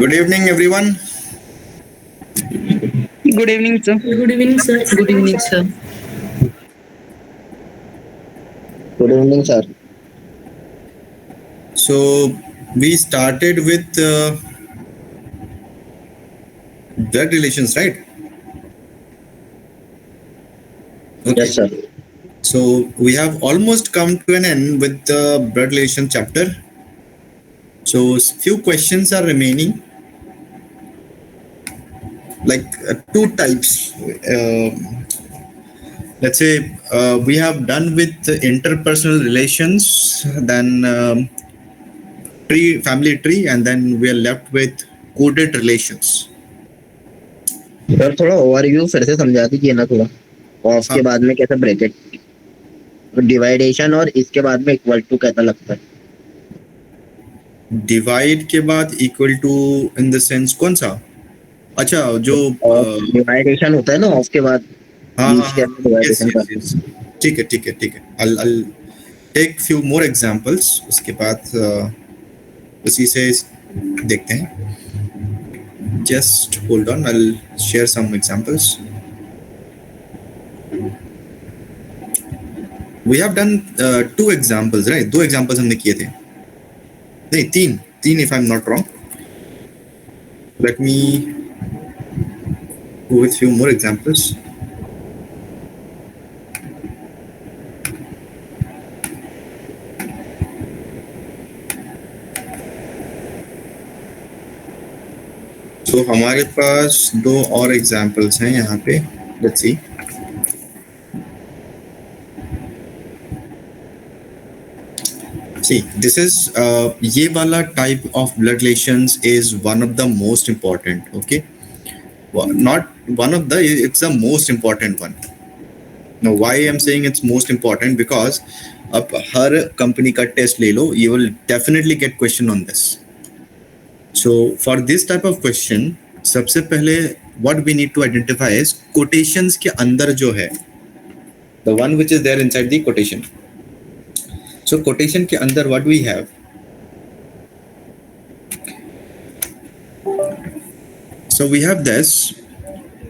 Good evening, everyone. Good evening, sir. Good evening, sir. Good evening, sir. Good evening, sir. So, we started with blood relations, right? Okay. Yes, sir. So, we have almost come to an end with the blood relation chapter. So, few questions are remaining. Like two types. Let's say we have done with interpersonal relations, then family tree, and then we are left with coded relations. Sir थोड़ा overview फिर से समझा दीजिए ना थोड़ा। Of के बाद में कैसे ब्रैकेट डिवाइडेशन और इसके बाद में इक्वल टू कैसा लगता है? डिवाइड के बाद equal to in the sense कौन सा? अच्छा, जो डिवाइडेशन होता है ना ऑफ के बाद। हाँ बीच के हाँ, अंदर डिवाइडेशन yes, करते yes, yes. ठीक है ठीक है ठीक है। I'll take few more examples. उसके बाद उसी से देखते हैं। Just hold on, I'll share some examples. We have done two examples, right? दो examples हमने किए थे। नहीं, तीन if I'm not wrong. Let me go with few more examples. तो हमारे पास दो और एग्जाम्पल्स हैं यहाँ पे। Let's see. See, this is ये वाला type of blood relations is one of the most important. Okay, not one of the, it's the most important one. Now, why I'm saying it's most important? Because अब हर company का test ले लो, you will definitely get question on this. So for this type of question, सबसे पहले what we need to identify is quotations के अंदर जो है, the one which is there inside the quotation. So quotation के अंदर what we have, so we have this.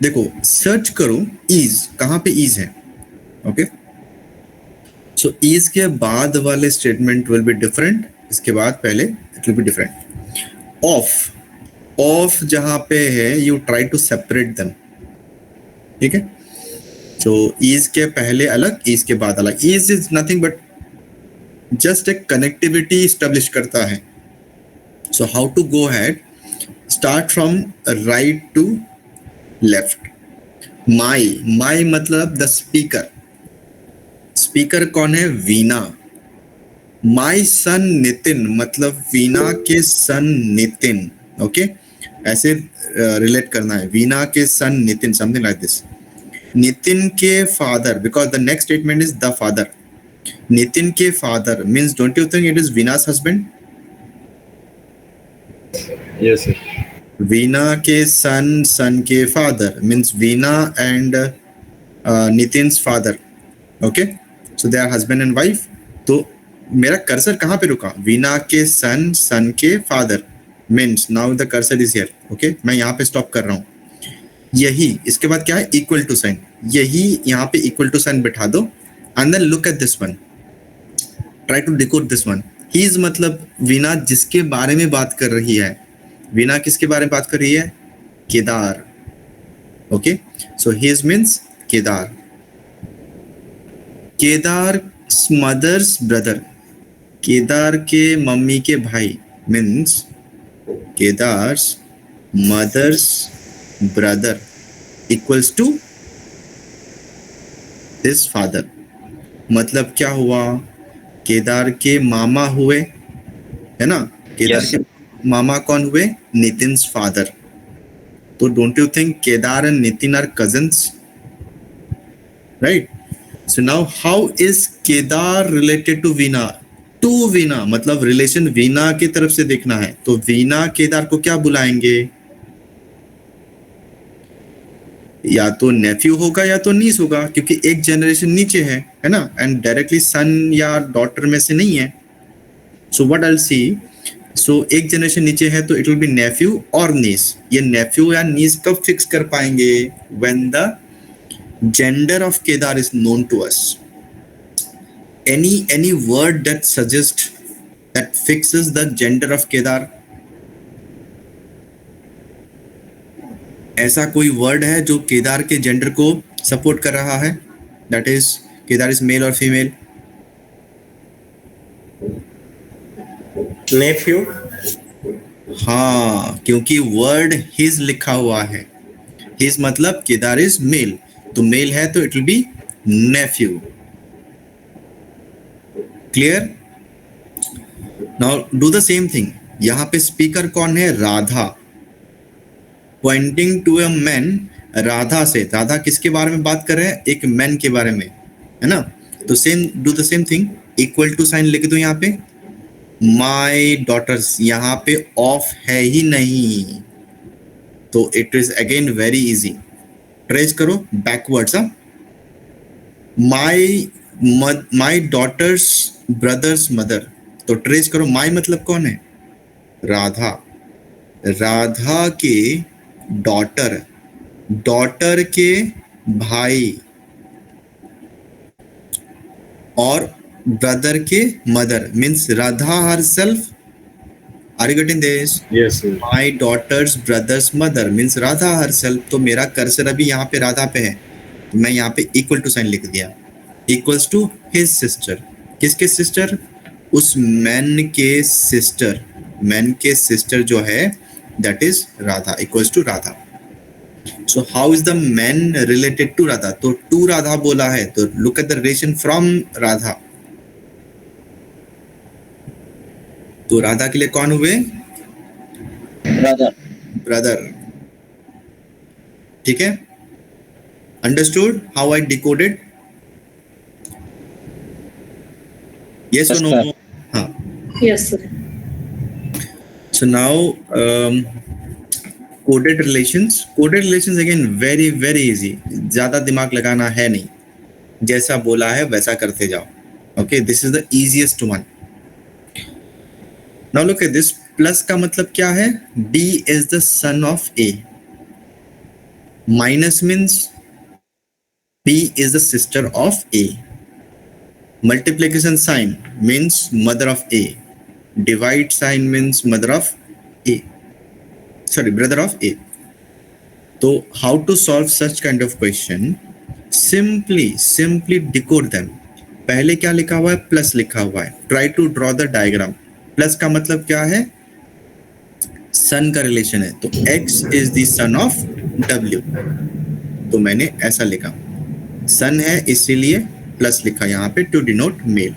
देखो search करो is, कहाँ पे is है? Okay, so is के बाद वाले statement will be different, इसके बाद पहले it will be different. Of जहां पे है you try to separate them, ठीक है? सो इज के पहले अलग, इज के बाद अलग। Is is nothing but just एक कनेक्टिविटी स्टेब्लिश करता है। So how to go ahead, start from right to left. My मतलब द स्पीकर। स्पीकर कौन है? वीणा। माई सन नितिन मतलब वीणा के सन नितिन। ओके, ऐसे रिलेट करना है, वीणा के son Nitin, something like this. Nitin के father, because the next statement is the father. Nitin के father means, don't you think it is Veena's husband? Yes, sir. Veena के सन के father means Veena and Nitin's father. Okay, so they are husband and wife. तो मेरा cursor कहाँ पे रुका? वीणा के son के father means now the cursor is here. Okay, मैं यहाँ पे स्टॉप कर रहा हूँ। यही इसके बाद क्या है? Equal to sign. यही यहाँ पे इक्वल टू साइन बिठा दो and then look at this one, try to decode this one. His मतलब वीणा जिसके बारे में बात कर रही है। वीणा किसके बारे में बात कर रही है? Kedar. Okay, so his means Kedar. Kedar mother's brother, Kedar के मम्मी के भाई means Kedar's mother's brother equals to this father. मतलब क्या हुआ? केदार के मामा हुए, है ना? केदार Yes, के मामा कौन हुए? नितिन्स फादर। तो don't you think Kedar and Nitin are cousins, right? So now how is Kedar related to Veena? To Veena मतलब रिलेशन वीना की तरफ से देखना है, तो वीना केदार को क्या बुलाएंगे? या तो नेफ्यू होगा या तो नीस होगा, क्योंकि एक जनरेशन नीचे है ना? एंड डायरेक्टली सन या डॉटर में से नहीं है। So what I will see, सो एक जनरेशन नीचे है तो इट विल बी नेफ्यू और नीस. ये नेफ्यू या नीस कब फिक्स कर पाएंगे? When the gender of Kedar is known to us. any word that suggests that fixes the gender of Kedar? ऐसा कोई वर्ड है जो केदार के जेंडर को सपोर्ट कर रहा है? That is Kedar is male और फीमेल. नेफ्यू. हाँ, क्योंकि वर्ड हिज लिखा हुआ है. हिज मतलब केदार इज मेल, तो मेल है तो it will be nephew. Clear? Now do the same thing. यहाँ पे स्पीकर कौन है? Radha. Pointing to a man. Radha से, राधा किसके बारे में बात कर रहे हैं? एक मैन के बारे में, है ना? तो same, do the same thing. Equal to sign लिख दो यहाँ पे. माई डॉटर्स, यहाँ पे ऑफ है ही नहीं, तो it is again very easy. Trace करो बैकवर्ड्स. माई डॉटर्स ब्रदर्स मदर, तो ट्रेस करो. माई मतलब कौन है? राधा. राधा के डॉटर, डॉटर के भाई, और ब्रदर के mother means Radha herself. Are you getting this? Yes, sir. My daughter's brother's mother means Radha herself. तो मेरा कर्सर अभी यहाँ पे राधा पे है, तो मैं यहाँ पे इक्वल टू साइन लिख दिया. Equals to his sister. किसके सिस्टर? उस मैन के सिस्टर. मैन के सिस्टर जो है that is Radha, equals to Radha. So how is the man related to Radha? तो टू राधा बोला है, तो look at the relation from Radha. तो राधा के लिए कौन हुए? ब्रदर. ब्रदर. ठीक है? Understood how I decoded? Yes और नो? हाँ. Yes, sir. So now coded relations. Coded relations again very very easy. ज्यादा दिमाग लगाना है नहीं, जैसा बोला है वैसा करते जाओ. Okay, this is the easiest one. Now look at this. Plus का मतलब क्या है? B is the son of A. Minus means B is the sister of A. Multiplication sign means mother of A. Divide sign means mother of A. Sorry, brother of A. So how to solve such kind of question? Simply decode them. पहले क्या लिखा हुआ है? Plus लिखा हुआ है. Try to draw the diagram. Plus का मतलब क्या है? सन का रिलेशन है, तो x is the son of W. तो मैंने ऐसा लिखा, सन है इसीलिए प्लस लिखा यहाँ पे to denote male.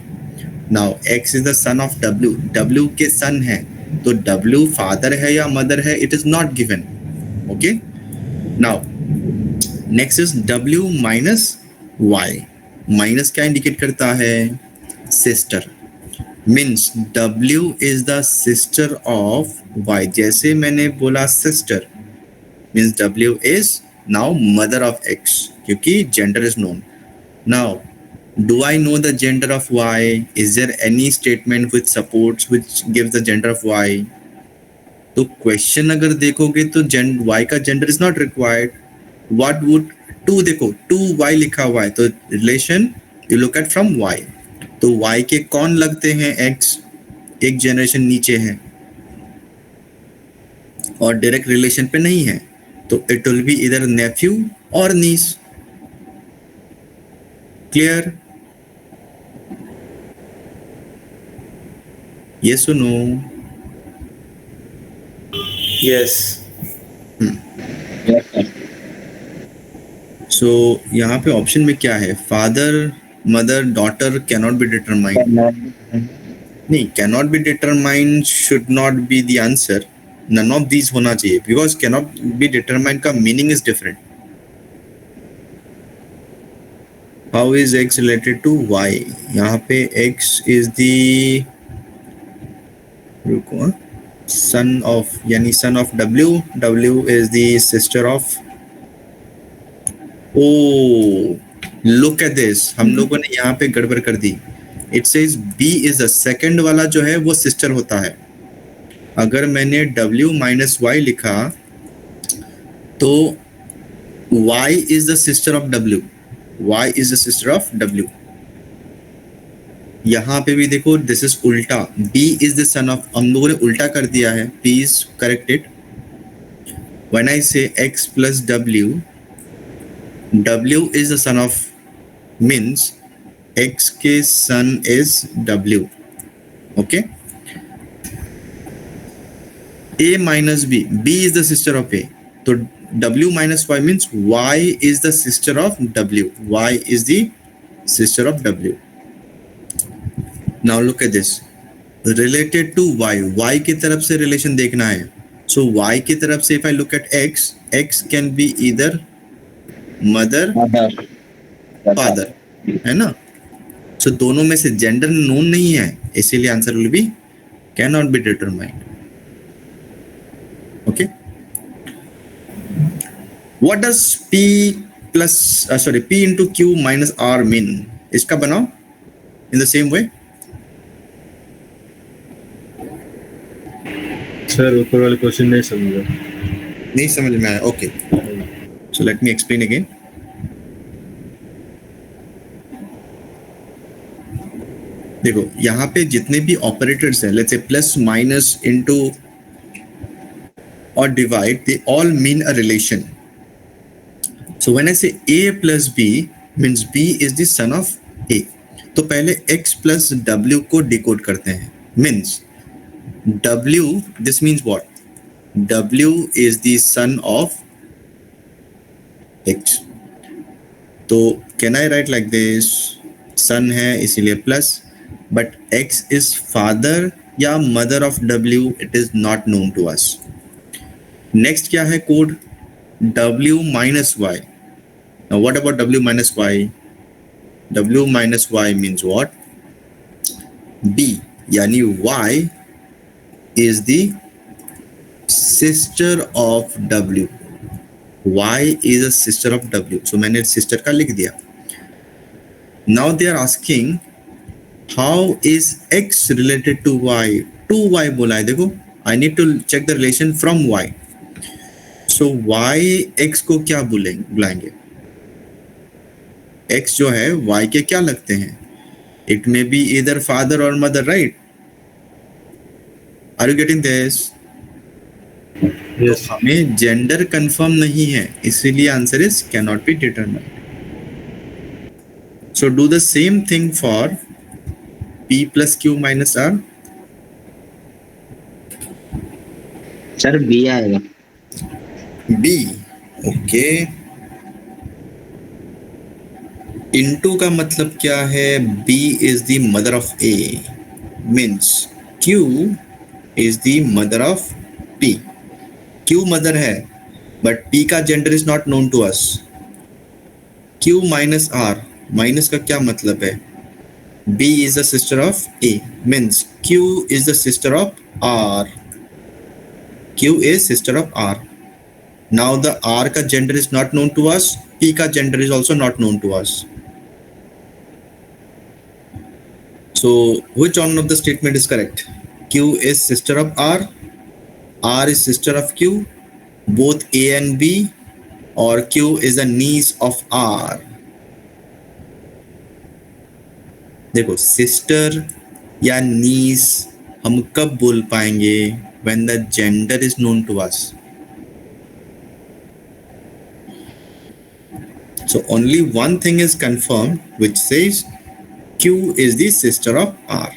Now x is the son of W. W के सन है, तो W फादर है या मदर है? It is not given. Okay. Now next is W minus Y. Minus क्या इंडिकेट करता है? Sister. Means W is the sister of Y. जैसे मैंने बोला sister means W is now mother of X, क्योंकि gender is known. Now, do I know the gender of Y? Is there any statement which supports, which gives the gender of Y? तो question अगर देखोगे तो Y का gender is not required. What would 2 देखो 2Y लिखा हुआ है, तो relation you look at from Y. तो Y के कौन लगते हैं? X. एक जनरेशन नीचे है और डायरेक्ट रिलेशन पे नहीं है, तो इट विल बी इधर नेफ्यू और नीस. क्लियर? यस और नो? Yes. सो यहाँ पे ऑप्शन में क्या है? Father, mother, daughter cannot be determined. नहीं, cannot be determined should not be the answer. None of these होना चाहिए, बिकॉज कैनॉट बी डिटरमाइंड का meaning is different. How is x related to y? यहाँ पे x is the, रुको, son of, यानी son of W. W is the sister of. Oh, look at this. हम लोगों ने यहाँ पे गड़बड़ कर दी. It says B is the second वाला जो है वो सिस्टर होता है, अगर मैंने W माइनस वाई लिखा तो Y is the sister of W, Y is the sister of W। यहाँ पे भी देखो दिस इज उल्टा, B is the son of, हम लोगों ने उल्टा कर दिया है, please correct it. When I say X plus W, W is the son of, means X के son is W, okay. A minus B, B is the sister of A, तो W minus Y means Y is the sister of W, Y is the sister of W। Now look at this, related to Y, Y की तरफ से relation देखना है। So Y की तरफ से if I look at X, X can be either mother, father, है ना। So दोनों में से जेंडर नोन नहीं है, इसीलिए answer will be cannot be determined, okay। What does P plus P into Q minus R mean? इसका बनाओ in the same way। Sir ऊपर वाले क्वेश्चन नहीं समझा। नहीं समझ में आया, okay. So let me explain again. देखो यहाँ पे जितने भी ऑपरेटर्स हैं, let's say plus minus into और divide, they all mean a relation. So when I say A plus B means B is the son of A, तो पहले X plus W को डिकोड करते हैं। Means W, this means what? W is the son of X, तो can I write like this? Son है इसीलिए plus, but X is father या mother of W, it is not known to us। Next क्या है code? W minus Y। Now what about W minus Y? W minus Y means what? B, यानी Y is the sister of W, Y is a sister of W, so मैंने sister का लिख दिया। Now they are asking how is X related to Y? To Y बोला है, देखो I need to check the relation from Y, so Y X को क्या बुलाएंगे? X जो है Y के क्या लगते हैं? It may be either father or mother, right? Are you getting this? Yes. तो हमें जेंडर कंफर्म नहीं है, इसीलिए answer is cannot be determined. So do the same thing for P plus Q minus R। Sir B आएगा। B, okay. Into का मतलब क्या है? B is the mother of A, means Q is the mother of P। Q mother है, but P का gender is not known to us। Q minus R, minus का क्या मतलब है? B is the sister of A, means Q is the sister of R। Q is sister of R। Now the R का gender is not known to us, P का gender is also not known to us। So which one of the statement is correct? Q is sister of R, R is sister of Q, both A and B, or Q is a niece of R। देखो sister या नीस हम कब बोल पाएंगे? When the gender is known to us। So only one thing is confirmed, which says Q is the sister of R।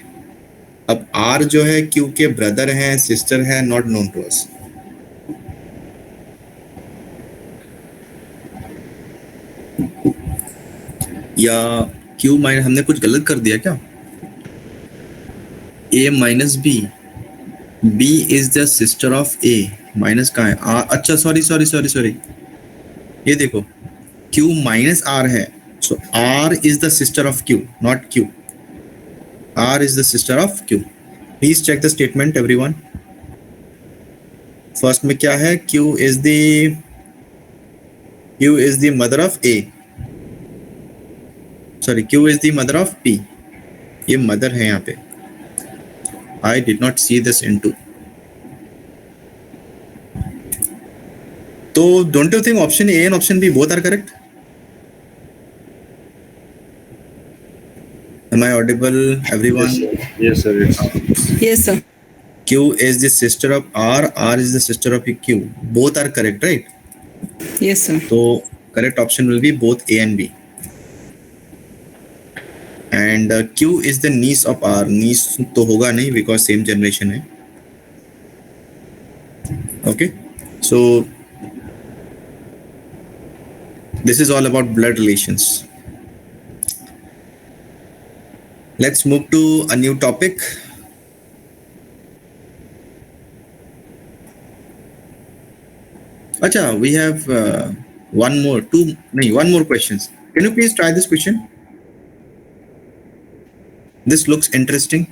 अब R जो है Q के ब्रदर है, सिस्टर है, नॉट नोन टू अस। या Q माइनस, हमने कुछ गलत कर दिया क्या? A minus B, B is the sister of A, minus कहाँ है? R, अच्छा सॉरी, ये देखो Q माइनस R है, so R is the sister of Q, not Q। R is the sister of Q। Please check the statement everyone। First में क्या है? Q is the mother of A, sorry Q is the mother of P। ये mother है यहाँ पे। I did not see this into। So don't you think option A and option B both are correct? Am I audible, everyone? Yes, sir. Yes, sir. Yes. Yes, sir. Q is the sister of R, R is the sister of Q. Both are correct, right? Yes, sir. So correct option will be both A and B. And Q is the niece of R. Niece तो होगा नहीं because same generation है. Okay. So this is all about blood relations. Let's move to a new topic. Acha, we have one more questions. Can you please try this question? This looks interesting.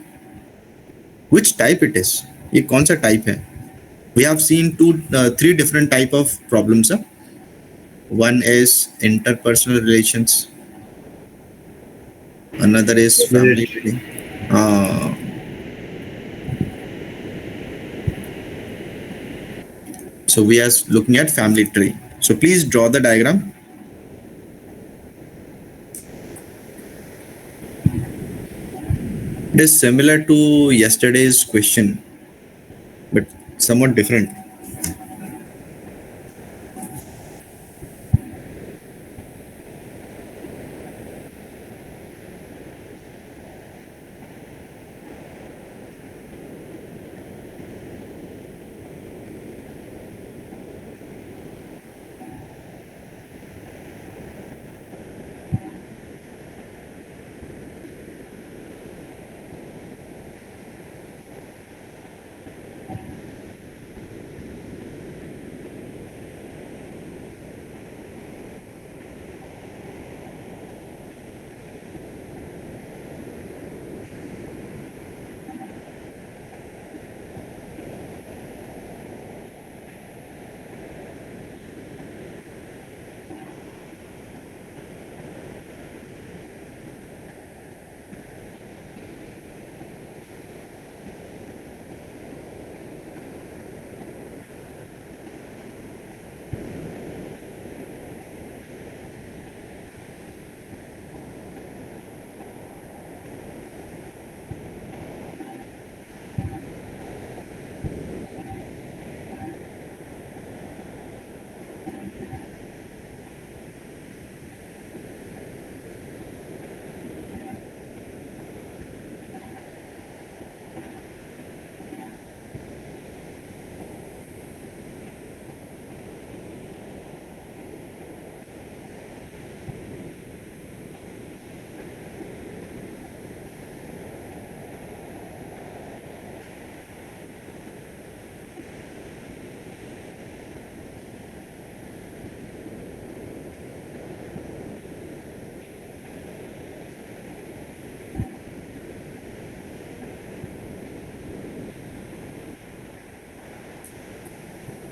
Which type it is? ये कौन सा type है? We have seen three different type of problems. One is interpersonal relations. Another is family. So we are looking at family tree. So please draw the diagram. It is similar to yesterday's question, but somewhat different.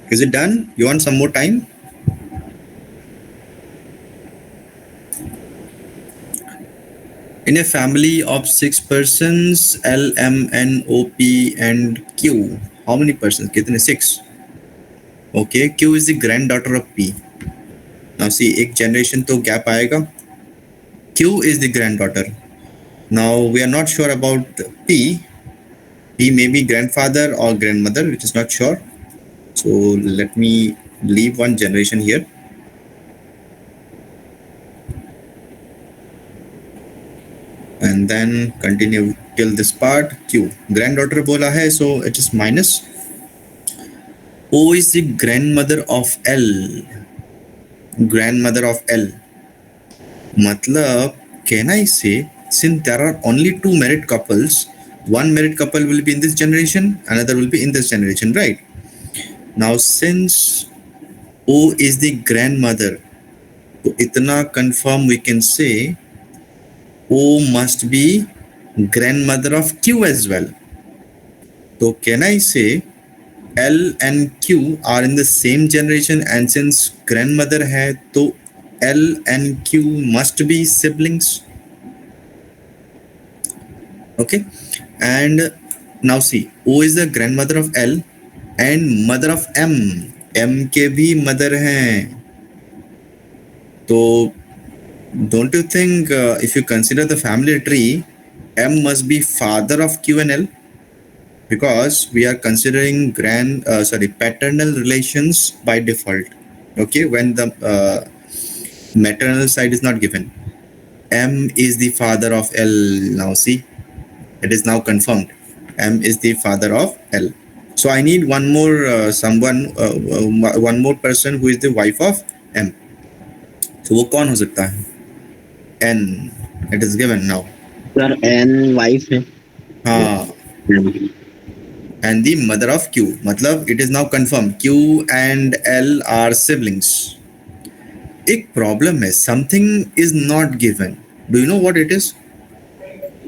Is it done? You want some more time? In a family of 6 persons, L, M, N, O, P, and Q, how many persons? कितने? 6. Okay, Q is the granddaughter of P. Now see, एक generation तो gap आएगा. Q is the granddaughter. Now we are not sure about P. P may be grandfather or grandmother, which is not sure. So let me leave one generation here. And then continue till this part. Q, granddaughter bola hai, so it is minus. O is the grandmother of L. Grandmother of L. Matlab, can I say, since there are only 2 married couples, one married couple will be in this generation, another will be in this generation, right? Now, since O is the grandmother, so itna confirm we can say O must be grandmother of Q as well. So can I say L and Q are in the same generation, and since grandmother hai, to L and Q must be siblings. Okay, and now see, O is the grandmother of L and mother of M. M के भी mother हैं, तो don't you think if you consider the family tree, M must be father of Q and L, because we are considering paternal relations by default. Okay, when the maternal side is not given, M is the father of L. Now see, it is now confirmed. M is the father of L. So I need one more one more person who is the wife of M. So वो कौन हो सकता है? N. It is given now. Sir N wife है. हाँ. And the mother of Q. मतलब it is now confirmed. Q and L are siblings. एक problem है. Something is not given. Do you know what it is?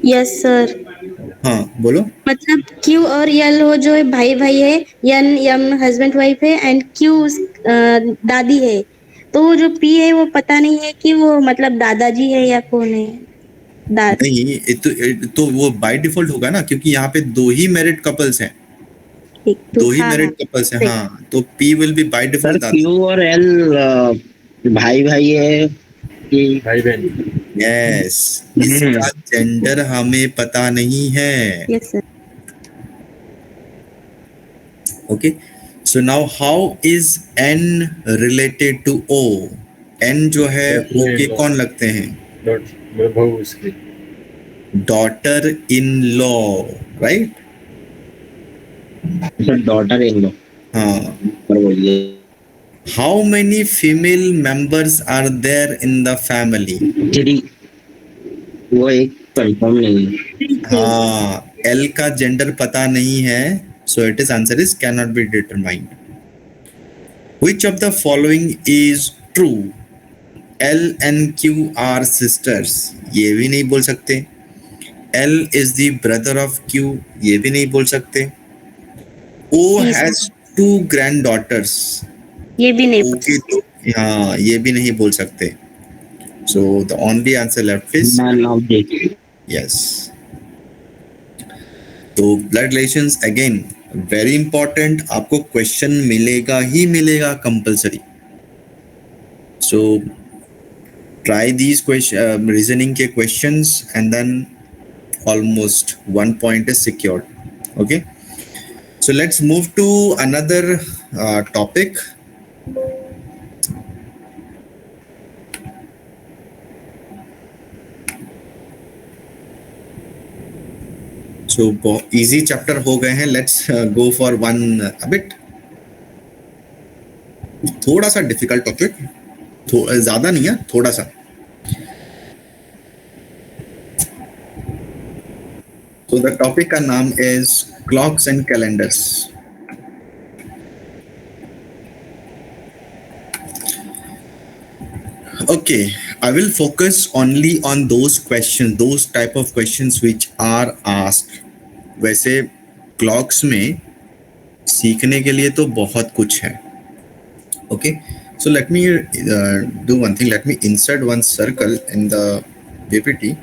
Yes sir. हाँ बोलो. मतलब Q और यल हो जो है भाई भाई है, यन यम हस्बैंड वाइफ है एंड क्यू दादी है. तो वो जो पी है वो पता नहीं है कि वो मतलब दादाजी है या कौन है. नहीं, तो वो बाय डिफॉल्ट होगा ना, क्योंकि यहाँ पे दो ही मैरिड कपल्स हैं. दो ही मैरिड कपल्स हैं. हाँ, तो P will be by sir default. Q और एल भाई भाई है कि भाई बहन. यस, इसका जेंडर हमें पता नहीं है. Yes sir. Okay, so now how is N related to O? N जो है O के कौन लगते हैं? बहू उसकी. Daughter in law, right? Sir daughter in law. हाँ. पर बोलिए. How many female members are there in the family? 3. वो एक कंफर्म नहीं है. हाँ, L का जेंडर पता नहीं है, so its answer is cannot be determined. Which of the following is true? L and Q are sisters. ये भी नहीं बोल सकते. L is the brother of Q. ये भी नहीं बोल सकते. O has 2 granddaughters. ये भी नहीं. Okay, तो हाँ, ये भी नहीं बोल सकते. So the only answer left is man of day. yes. तो blood relations again very important. आपको क्वेश्चन मिलेगा ही मिलेगा compulsory. So try these reasoning के questions and then almost 1 point is secured. Okay, so let's move to another topic. So easy chapter हो गए हैं. Let's go for one a bit थोड़ा सा difficult topic. ज्यादा नहीं है, थोड़ा सा. So the topic का नाम is clocks and calendars. Okay, I will focus only on those questions, those type of questions which are asked. वैसे clocks में सीखने के लिए तो बहुत कुछ है. Okay, so let me do one thing. Let me insert one circle in the PPT.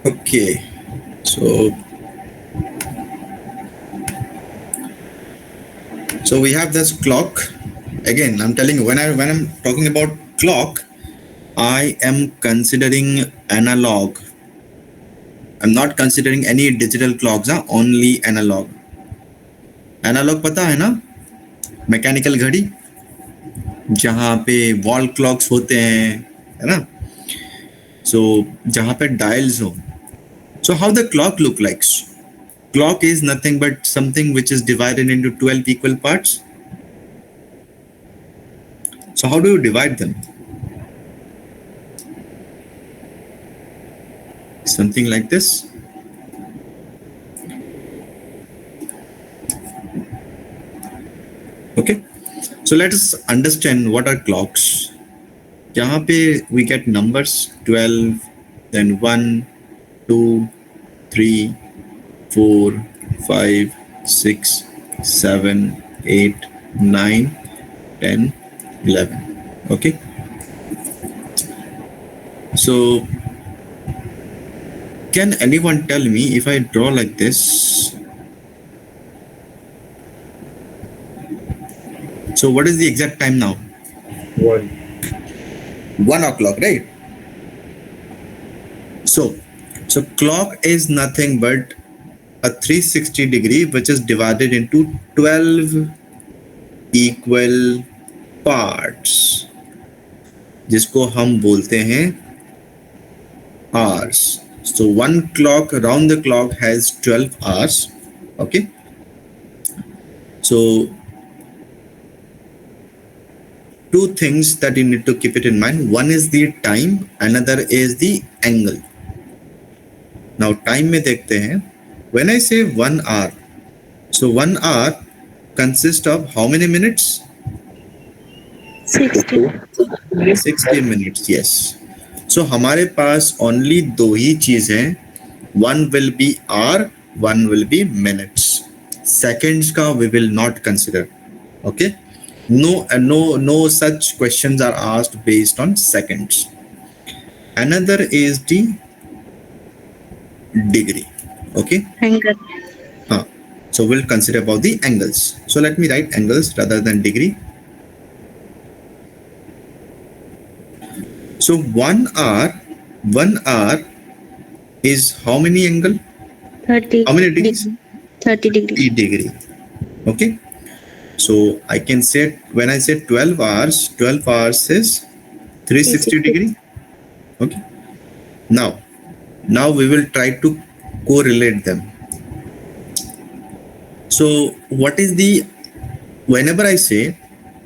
Okay, so we have this clock. Again, I'm telling you, when I'm talking about clock, I am considering analog. I'm not considering any digital clocks, only analog. Analog पता है ना, mechanical घड़ी जहाँ पे wall clocks होते हैं, है ना. So जहाँ पे डायल्स हो. So how the clock look like? Clock is nothing but something which is divided into 12 equal parts. So how do you divide them? Something like this. Okay, so let us understand what are clocks. यहाँ पे we get numbers 12, then 1, 2, 3, 4, 5, 6, 7, 8, 9, 10, 11. Okay, so can anyone tell me, if I draw like this, So what is the exact time now? 1. 1 o'clock, right? So clock is nothing but a 360 degree which is divided into 12 equal parts, जिसको हम बोलते हैं hours. So one clock round the clock has 12 hours. Okay. So two things that you need to keep it in mind. One is the time, another is the angle. Now time में देखते हैं. When I say 1 hour, so 1 hour consists of how many minutes? 60. 60 minutes. Yes. So हमारे पास only दो ही चीज हैं. One will be hour, one will be minutes. Seconds का we will not consider. Okay. No such questions are asked based on seconds. Another is the degree. Okay. Angle. So we'll consider about the angles. So let me write angles rather than degree. So 1 hour is how many angle? 30. How many degrees? 30 degree. 30 degree. Okay. So I can say when I say 12 hours is 360 degree. Okay. Now we will try to correlate them. So what is the, whenever I say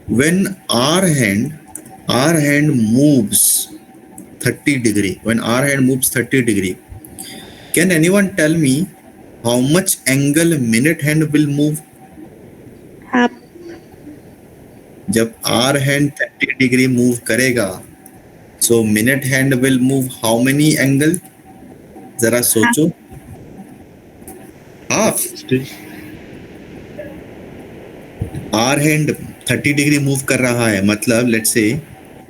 when our hand moves 30 degree, when our hand moves 30 degree, can anyone tell me how much angle minute hand will move? Half. जब our hand 30 degree move करेगा, so minute hand will move how many angle? जरा सोचो. Half. Hour hand 30 degree move कर रहा है, मतलब let's say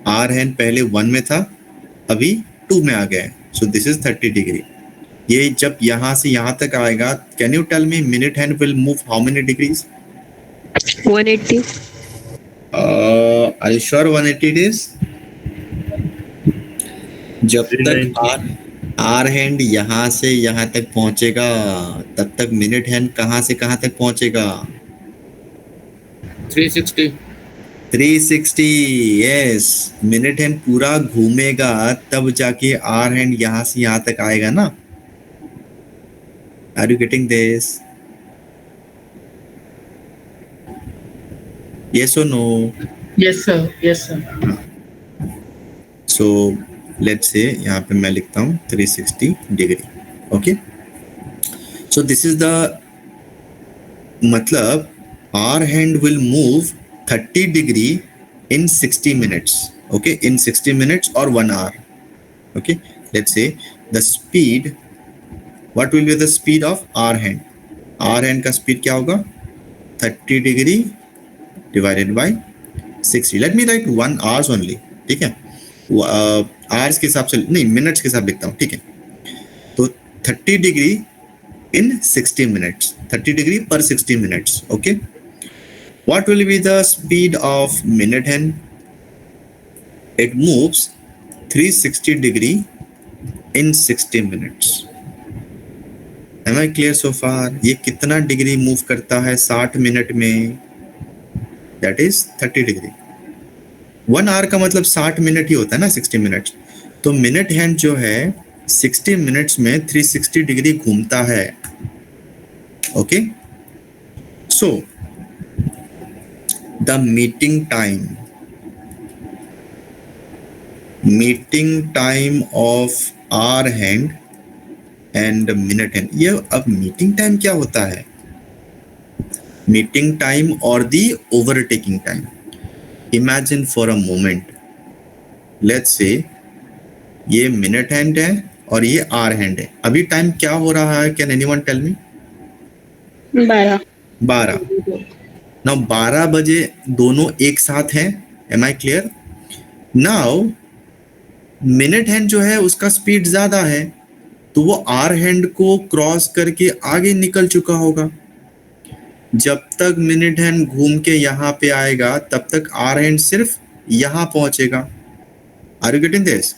are hand पहले 1 में था, अभी 2 में आ गया है. So this is 30 degree. ये जब यहाँ से यहाँ तक आएगा, can you tell me minute hand will move how many degrees? 180. Are you sure 180 days? जब तक आर हैंड यहाँ से यहाँ तक पहुंचेगा, तब तक मिनट हैंड कहाँ से कहाँ तक पहुंचेगा? 360. यस. मिनट हैंड पूरा घूमेगा तब जाके आर हैंड यहाँ से यहाँ तक आएगा ना. Are you getting this? Yes और no? Yes, sir. Yes, sir. So let's say यहाँ पे मैं लिखता हूँ 360 degree. Okay. So this is the मतलब our hand will move 30 degree in 60 minutes. Okay, in 60 minutes or 1 hour. Okay, let's say the speed, what will be the speed of our hand? Our hand का speed क्या होगा? 30 degree divided by 60. Let me write 1 hours only. ठीक है. hours के हिसाब से नहीं, minutes के हिसाब लिखता हूँ. ठीक है. तो 30 degree in 60 minutes. 30 degree per 60 minutes. Okay. What will be the speed of minute hand? It moves 360 degree in 60 minutes. Am I clear so far? ये कितना डिग्री मूव करता है 60 मिनट में? That is 30 degree. 1 hour का मतलब 60 minute ही होता है ना, 60 मिनट. तो मिनट हैंड जो है 60 मिनट्स में 360 डिग्री घूमता है. Okay. So the meeting time of hour hand and minute hand. ये अब meeting time क्या होता है? Meeting time or the overtaking time. Imagine for a moment, let's say ये minute hand है और ये hour hand है. अभी टाइम क्या हो रहा है? Can anyone tell me? 12. Now 12 बजे दोनों एक साथ हैं. Am I clear? Now minute hand जो है उसका स्पीड ज्यादा है, तो वो आर हैंड को क्रॉस करके आगे निकल चुका होगा. जब तक मिनट हैंड घूम के यहाँ पे आएगा तब तक आर हैंड सिर्फ यहाँ पहुंचेगा। Are you getting this?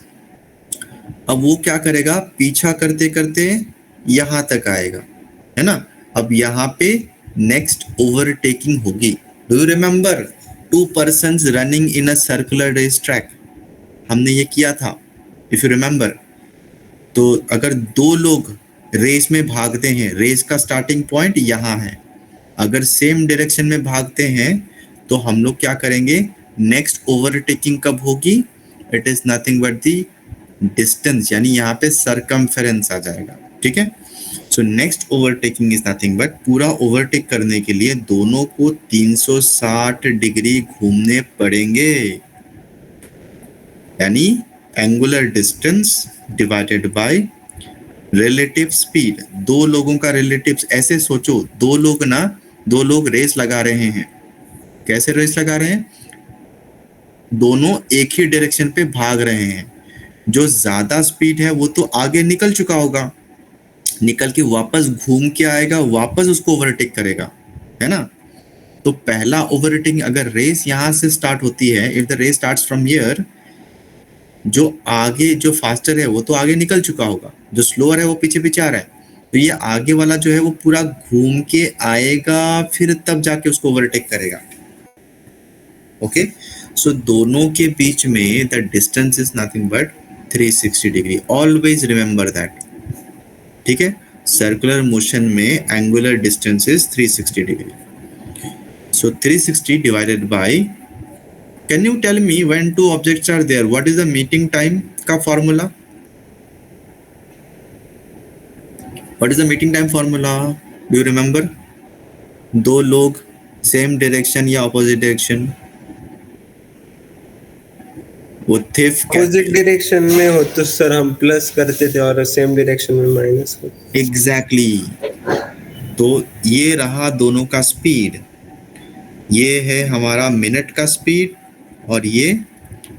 अब वो क्या करेगा, पीछा करते करते यहाँ तक आएगा, है ना। अब यहाँ पे नेक्स्ट ओवरटेकिंग होगी। Do you remember 2 persons running in a circular race track? हमने ये किया था, इफ यू रिमेम्बर। तो अगर 2 लोग रेस में भागते हैं, रेस का स्टार्टिंग पॉइंट यहाँ है, अगर सेम डायरेक्शन में भागते हैं तो हम लोग क्या करेंगे, नेक्स्ट ओवरटेकिंग कब होगी, it is nothing but the distance, यानी यहाँ पे सरकमफेरेंस आ जाएगा, ठीक है। So next overtaking is nothing but, पूरा ओवरटेक करने के लिए दोनों को 360 डिग्री घूमने पड़ेंगे, यानी angular distance divided by relative speed. 2 लोगों का रिलेटिव, ऐसे सोचो 2 लोग रेस लगा रहे हैं। कैसे रेस लगा रहे हैं, दोनों एक ही डायरेक्शन पे भाग रहे हैं। जो ज्यादा स्पीड है वो तो आगे निकल चुका होगा, निकल के वापस घूम के आएगा, वापस उसको ओवरटेक करेगा, है ना। तो पहला ओवरटेकिंग, अगर रेस यहाँ से स्टार्ट होती है, if the race starts from here, जो आगे जो फास्टर है वो तो आगे निकल चुका होगा, जो स्लोअर है वो पीछे पीछे आ रहा है। तो ये आगे वाला जो है वो पूरा घूम के आएगा, फिर तब जाके उसको ओवरटेक करेगा। ओके, सो दोनों के बीच में the distance is nothing but 360 degree. Always remember that, ठीक है। सर्कुलर मोशन में angular distance is 360 degree. So 360 divided by, can you tell me when 2 objects are there, what is the meeting time का formula? What is the meeting time formula? Do you remember? 2 लोग same direction या opposite direction, वो थे opposite direction में हो तो sir हम plus करते थे और सेम डायरेक्शन में माइनस करते। एग्जैक्टली। तो ये रहा दोनों का स्पीड, ये है हमारा मिनट का स्पीड और ये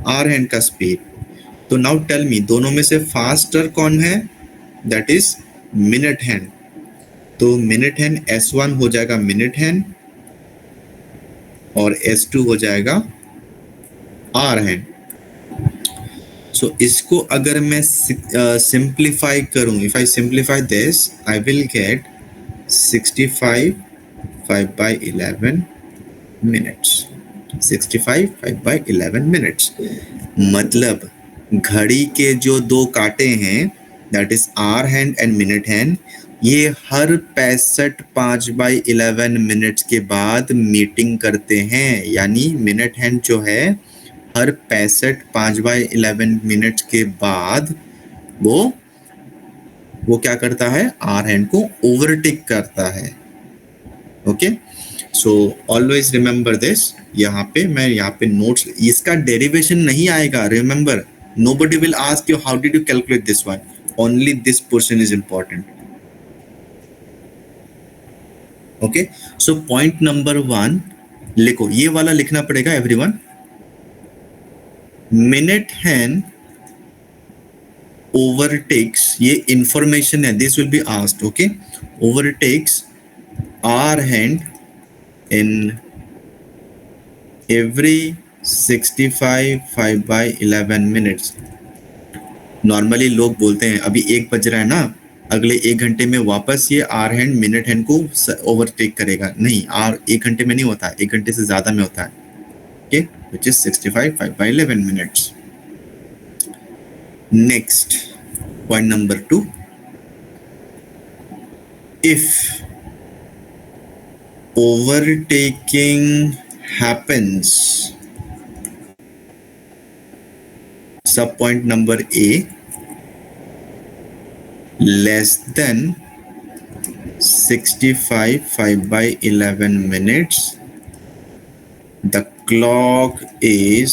आर हैंड का स्पीड। तो नाउ टेल मी, दोनों में से फास्टर कौन है, दैट इज मिनट हैंड। तो मिनट हैंड S1 हो जाएगा मिनट हैंड और S2 हो जाएगा आर हैंड। सो इसको अगर मैं सिंप्लीफाई करूं, if I simplify this, I will get 65 5/11 minutes. 65 5/11 minutes, मतलब घड़ी के जो 2 कांटे हैं, that is hour hand and minute hand, ये हर 65 5/11 मिनट्स के बाद मीटिंग करते हैं। यानी मिनट हैंड जो है हर 65 5/11 मिनट्स के बाद वो क्या करता है, आर हैंड को ओवरटेक करता है। Okay, so always remember this. यहाँ पे नोट्स, इसका डेरिवेशन नहीं आएगा, remember, nobody will ask you how did you calculate this one, only this portion is important. Okay, so point number 1 लिखो, ये वाला लिखना पड़ेगा एवरीवन। मिनट हैंड overtakes, ये इंफॉर्मेशन है, this will be asked, okay, overtakes hour hand in every 65 5/11 minutes। Normally लोग बोलते हैं अभी 1 बज रहा है ना, अगले 1 घंटे में वापस ये आर हैंड मिनट हैंड को ओवरटेक करेगा। नहीं, आर 1 घंटे में नहीं होता है, 1 घंटे से ज्यादा में होता है, okay, which is 65 5/11 minutes। Next, point number 2, if overtaking happens, sub point number A, less than 65 5/11 minutes, the clock is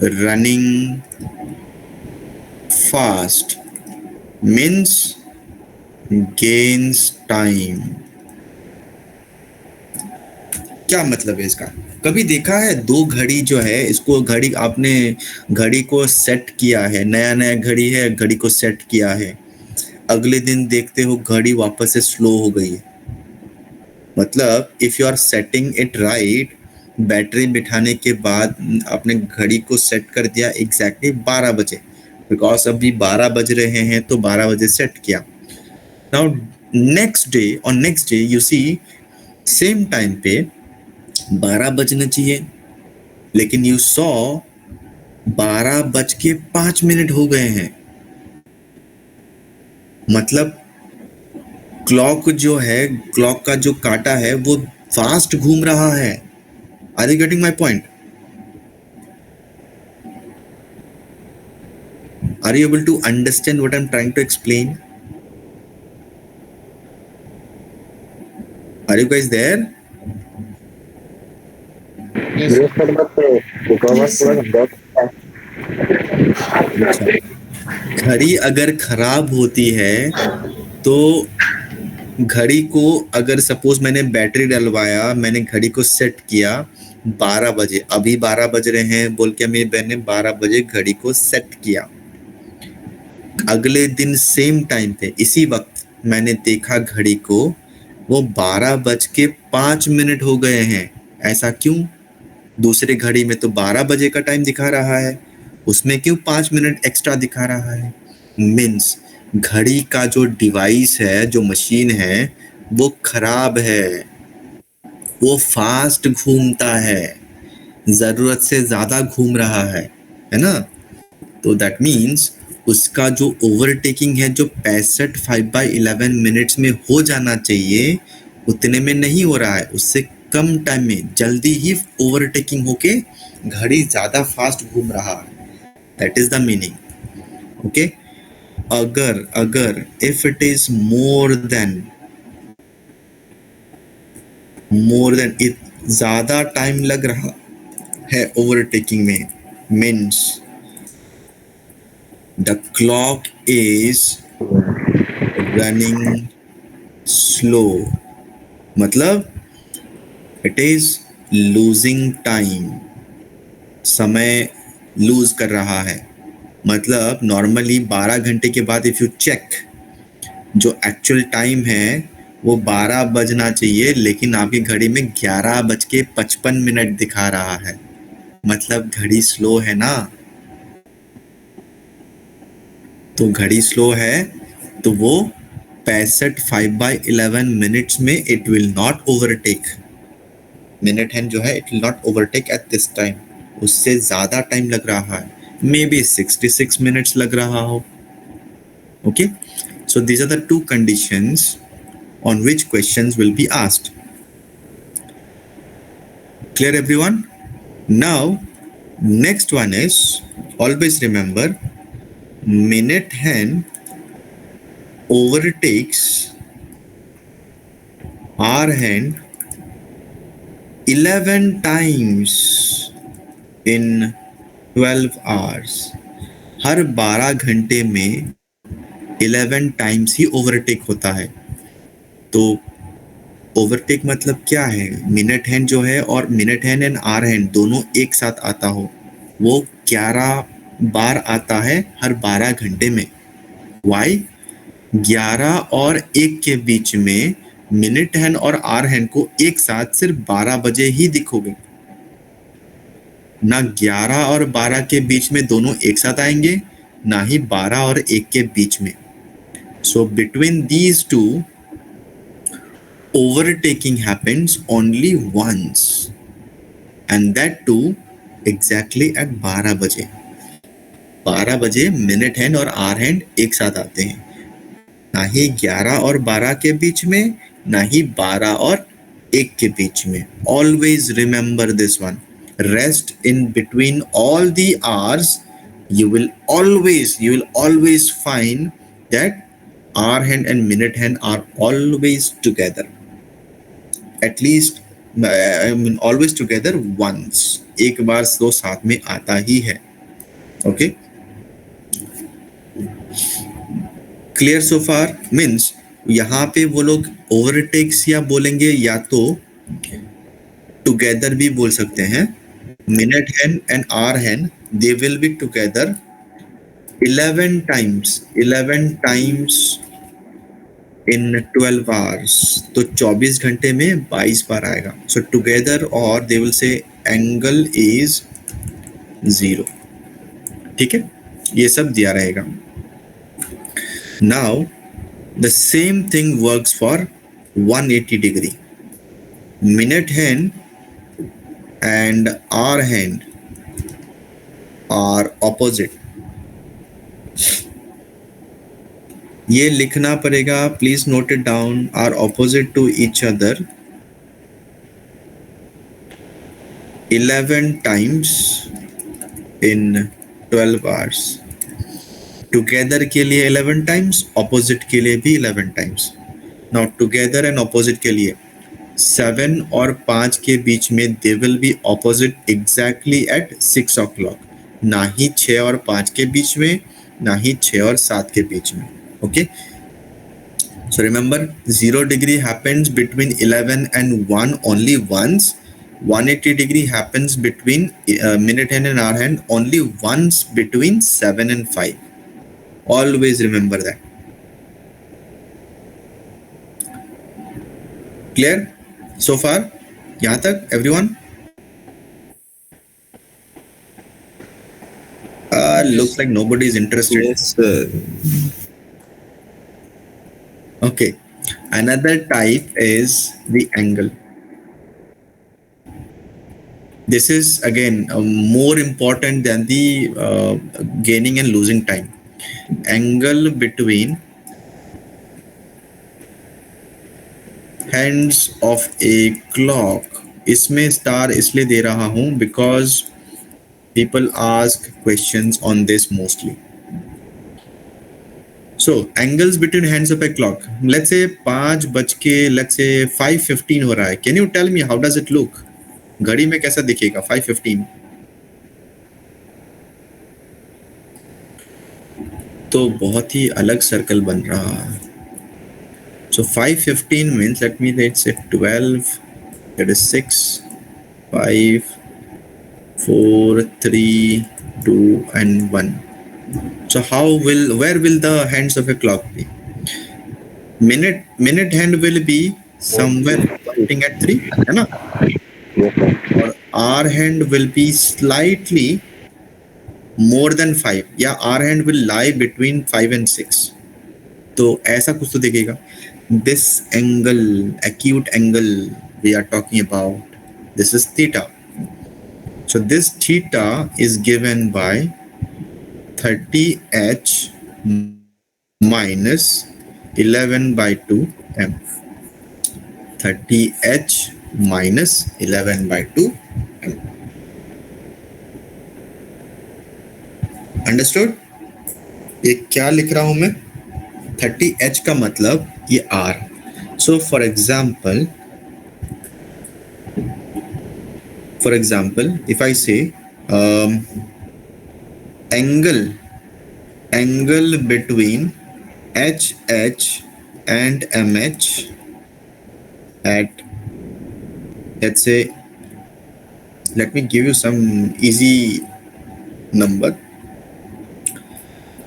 running fast, means gains time। क्या मतलब है इसका? कभी देखा है 2 घड़ी जो है, इसको घड़ी, आपने घड़ी को सेट किया है, नया घड़ी है, घड़ी को सेट किया है, अगले दिन देखते हो घड़ी वापस से स्लो हो गई है। मतलब if you are setting it right, battery बिठाने के बाद आपने घड़ी को सेट कर दिया एग्जैक्टली 12 बजे, बिकॉज अभी 12 बज रहे हैं तो 12 बजे सेट किया। Now next day you see same time पे 12 बजना चाहिए, लेकिन यू सॉ 12:05 हो गए हैं। मतलब क्लॉक जो है, क्लॉक का जो कांटा है वो फास्ट घूम रहा है। Are you getting my point? Are you able to understand what I am trying to explain? Are you guys there? Yes, sir, but government पूरा समझा सकता है। घड़ी अगर खराब होती है तो घड़ी को, अगर सपोज मैंने बैटरी डलवाया, मैंने घड़ी को सेट किया 12 बजे, अभी 12 बज रहे हैं बोल के मेरी बहन ने 12 बजे घड़ी को सेट किया। अगले दिन सेम टाइम पे इसी वक्त मैंने देखा घड़ी को, वो 12:05 हो गए हैं। ऐसा क्यों? दूसरे घड़ी में तो 12 बजे का टाइम दिखा रहा है, उसमें क्यों 5 मिनट एक्स्ट्रा दिखा रहा है? मीन्स घड़ी का जो डिवाइस है, जो मशीन है, वो खराब है, वो फास्ट घूमता है, जरूरत से ज्यादा घूम रहा है ना? तो दैट मीन्स उसका जो ओवरटेकिंग है, जो 65 5/11 मिनट्स में हो जाना चाहिए, उतने में नहीं हो रहा है, उससे कम टाइम में जल्दी ही ओवरटेकिंग होके घड़ी ज्यादा फास्ट घूम रहा है। That is the meaning. Okay, अगर if it is more than it, ज्यादा टाइम लग रहा है ओवरटेकिंग में, means the clock is running slow, मतलब इट इज लूजिंग टाइम, समय लूज कर रहा है। मतलब नॉर्मली 12 घंटे के बाद इफ यू चेक, जो एक्चुअल टाइम है वो 12 बजना चाहिए, लेकिन आपकी घड़ी में 11:55 दिखा रहा है। मतलब घड़ी स्लो है ना? तो घड़ी स्लो है तो वो 65 5/11 मिनट्स में it will not overtake. Minute hand जो है it will not overtake at this time, उससे ज्यादा टाइम लग रहा है, मे बी 66 मिनट्स लग रहा हो। Okay, so these are the two conditions on which questions will be asked. Clear everyone? Now next one is, always remember, minute hand overtakes hour hand 11 times in 12 hours. हर 12 घंटे में 11 times ही overtake होता है। तो overtake मतलब क्या है? Minute hand जो है और minute hand and hour hand दोनों एक साथ आता हो, वो 11 बार आता है हर 12 घंटे में। वाई? 11 और 1 के बीच में मिनट हैंड और आवर हैंड को एक साथ सिर्फ 12 बजे ही दिखोगे ना। 11 और 12 के बीच में दोनों एक साथ आएंगे, ना ही 12 और 1 के बीच में। So between these two, overtaking happens only once, and that too exactly at 12 बजे। 12 बजे मिनट हैंड और आवर हैंड एक साथ आते हैं, ना ही 11 और 12 के बीच में, ना ही 12 और 1 के बीच में। Always remember this one. Rest in between all the hours, you will always find that hour hand and minute hand are always together. At least I mean always together once. एक बार दो साथ में आता ही है। Okay? Clear so far? Means यहाँ पे वो लोग overtakes या बोलेंगे या तो together भी बोल सकते हैं। Minute hand and hour hand, they will be together 11 times in 12 hours, तो 24 घंटे में 22 बार आएगा. सो टुगेदर और they will say angle is 0. ठीक है, ये सब दिया रहेगा. Now the same thing works for 180 degree. Minute hand and hour hand are opposite. ये लिखना पड़ेगा, please note it down. Are opposite to each other 11 times in 12 hours. Together के लिए 11 टाइम्स, ऑपोजिट के लिए भी 11 times. Now together and opposite के लिए 7 और 5 के बीच में they will be opposite exactly at 6 o'clock. ना ही 6 और 5 के बीच में, ना ही 6 और 7 के बीच में. Okay, so remember 0 degree happens between 11 and 1 only once. 180 degree happens between minute hand and hour hand only once between 7 and 5. Always remember that. Clear so far? यहाँ तक everyone? Looks like nobody is interested. Yes, sir. Okay, another type is the angle. This is again more important than the gaining and losing time. Angle between hands of a clock. इसमें star इसलिए दे रहा हूँ because people ask questions on this mostly. So angles between hands of a clock. Let's say 5 बज के let's say 5:15 हो रहा है. Can you tell me how does it look? घड़ी में कैसा दिखेगा 5:15? तो बहुत ही अलग सर्कल बन रहा है. So 5:15 means let me let's say 12. That is 6, 5, 4, 3, 2, and 1. So where will the hands of a clock be? Minute hand will be somewhere pointing at 3, है ना? और hour hand will be slightly more than 5, या hour hand will lie between 5 and 6. तो ऐसा कुछ तो दिखेगा. This angle, acute angle we are talking about, this is theta. So this theta is given by 30h minus 11/2 m. 30h minus 11/2 m. Understood? ये क्या लिख रहा हूं मैं? 30h का मतलब ये r. So for example, if I say angle between HH and MH at, let's say, let me give you some easy number,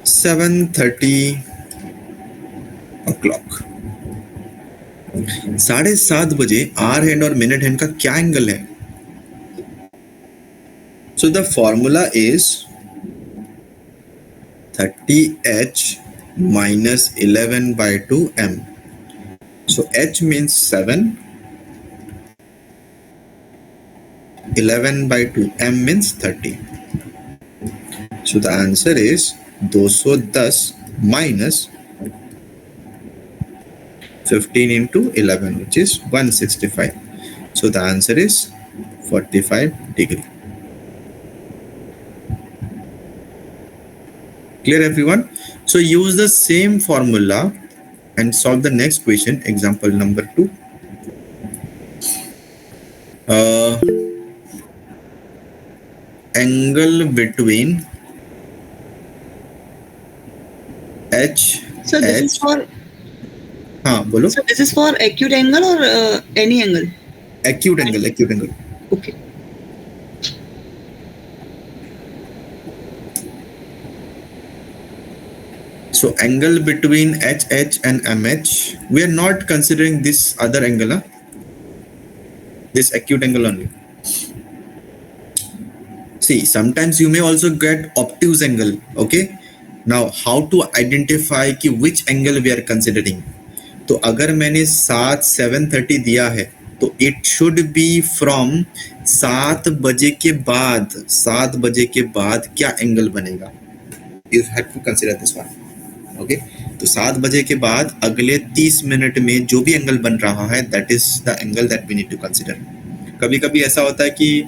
7:30 o'clock. 7:30 बजे आर हैंड और मिनट हैंड का क्या एंगल है? So the formula is 30h minus 11/2 m. So h means 7, 11/2, m means 30. So the answer is 210 minus 15 into 11, which is 165. So the answer is 45 degree. Clear everyone? So use the same formula and solve the next question, example number 2. Angle between H. So this is for, हाँ बोलो. so this is for acute angle or any angle? Acute angle. Okay. So angle between HH and MH, we are not considering this other angle, this acute angle only. See, sometimes you may also get obtuse angle. Okay, now how to identify कि which angle we are considering? तो अगर मैंने 7:30 दिया है तो it should be from 7 बजे के बाद, 7 बजे के बाद क्या एंगल बनेगा? You have to consider this one. Okay, तो 7 बजे के बाद अगले 30 मिनट में जो भी एंगल बन रहा है, that is the angle that we need to consider. कभी कभी ऐसा होता है कि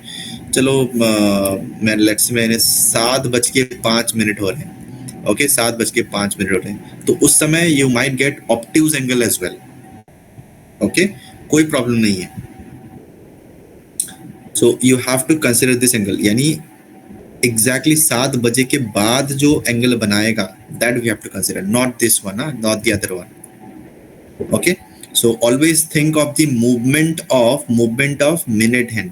चलो मैंने 7:05 हो रहे हैं. ओके, 7:05 हो रहे हैं, तो उस समय you might get obtuse angle as well. Okay, कोई प्रॉब्लम नहीं है. So you have to consider this angle, यानी एग्जैक्टली 7 बजे के बाद जो एंगल बनाएगा, that we have to consider, not this one, not the other one. Okay, so always think of the movement of minute hand.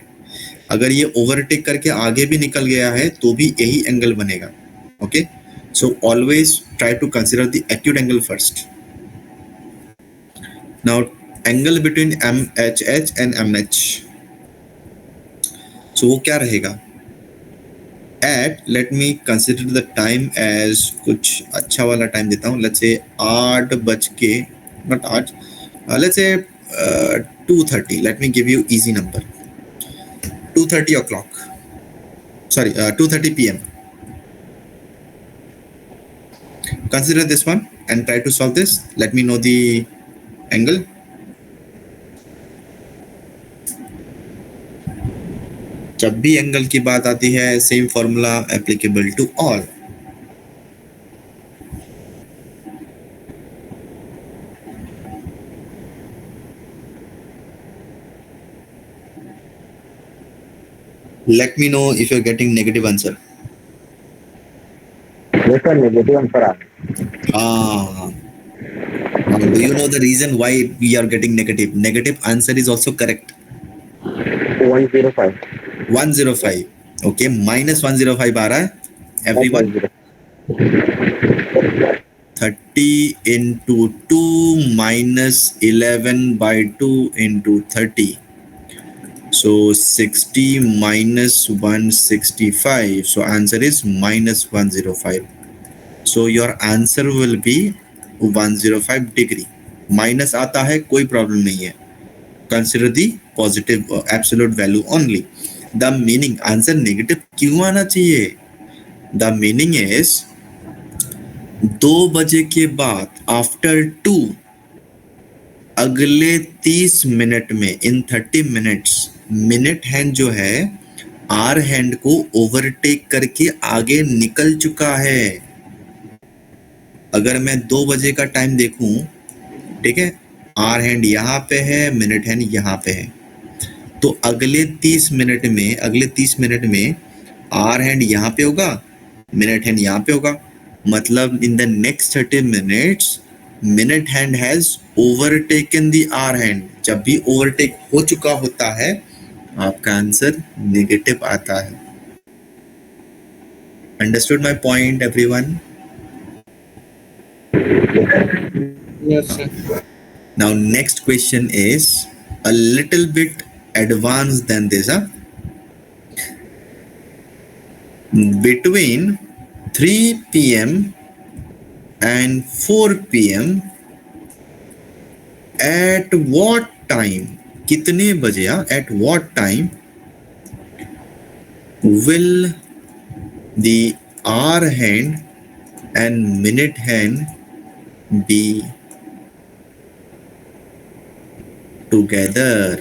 अगर ये overtake करके आगे भी निकल गया है तो भी यही एंगल बनेगा. Okay, so always try to consider the acute angle first. Now angle between MHH and MH, so वो क्या रहेगा? At, let me consider the time as कुछ अच्छा वाला टाइम देता हूँ. let's say 8 बज के, not 8, let's say 2:30. let me give you easy number, 2:30 o'clock, sorry, 2:30 p.m. consider this one and try to solve this. let me know the angle. जब भी angle की बात आती है, same formula applicable to all. Let me know if you are getting negative answer. Yes, sir, negative answer. Do you know the reason why we are getting negative? Negative answer is also correct. 105. 105. Okay, -105 आ रहा है everyone. 30 into 2 minus 11/2 into 30. So 60 minus 165. So answer is -105. So your answer will be 105 degree. Minus आता है, कोई problem नहीं है. Consider the positive absolute value only. The meaning, answer negative क्यों आना चाहिए? The meaning is 2 बजे के बाद आफ्टर 2 अगले 30 मिनट में, इन 30 मिनट्स, मिनट हैंड जो है आर हैंड को ओवरटेक करके आगे निकल चुका है. अगर मैं 2 बजे का टाइम देखूं, ठीक है, आर हैंड यहाँ पे है, मिनट हैंड यहाँ पे है, तो अगले 30 मिनट में आर हैंड यहाँ पे होगा, मिनट हैंड यहाँ पे होगा. मतलब in the next 30 minutes minute hand has overtaken the hour hand. जब भी ओवरटेक हो चुका होता है, आपका आंसर नेगेटिव आता है. Understood my point everyone? Yes, sir. Now next question is a little bit advanced than this. Between 3 p.m. and 4 p.m. at what time, कितने बजे, at what time will the hour hand and minute hand be together?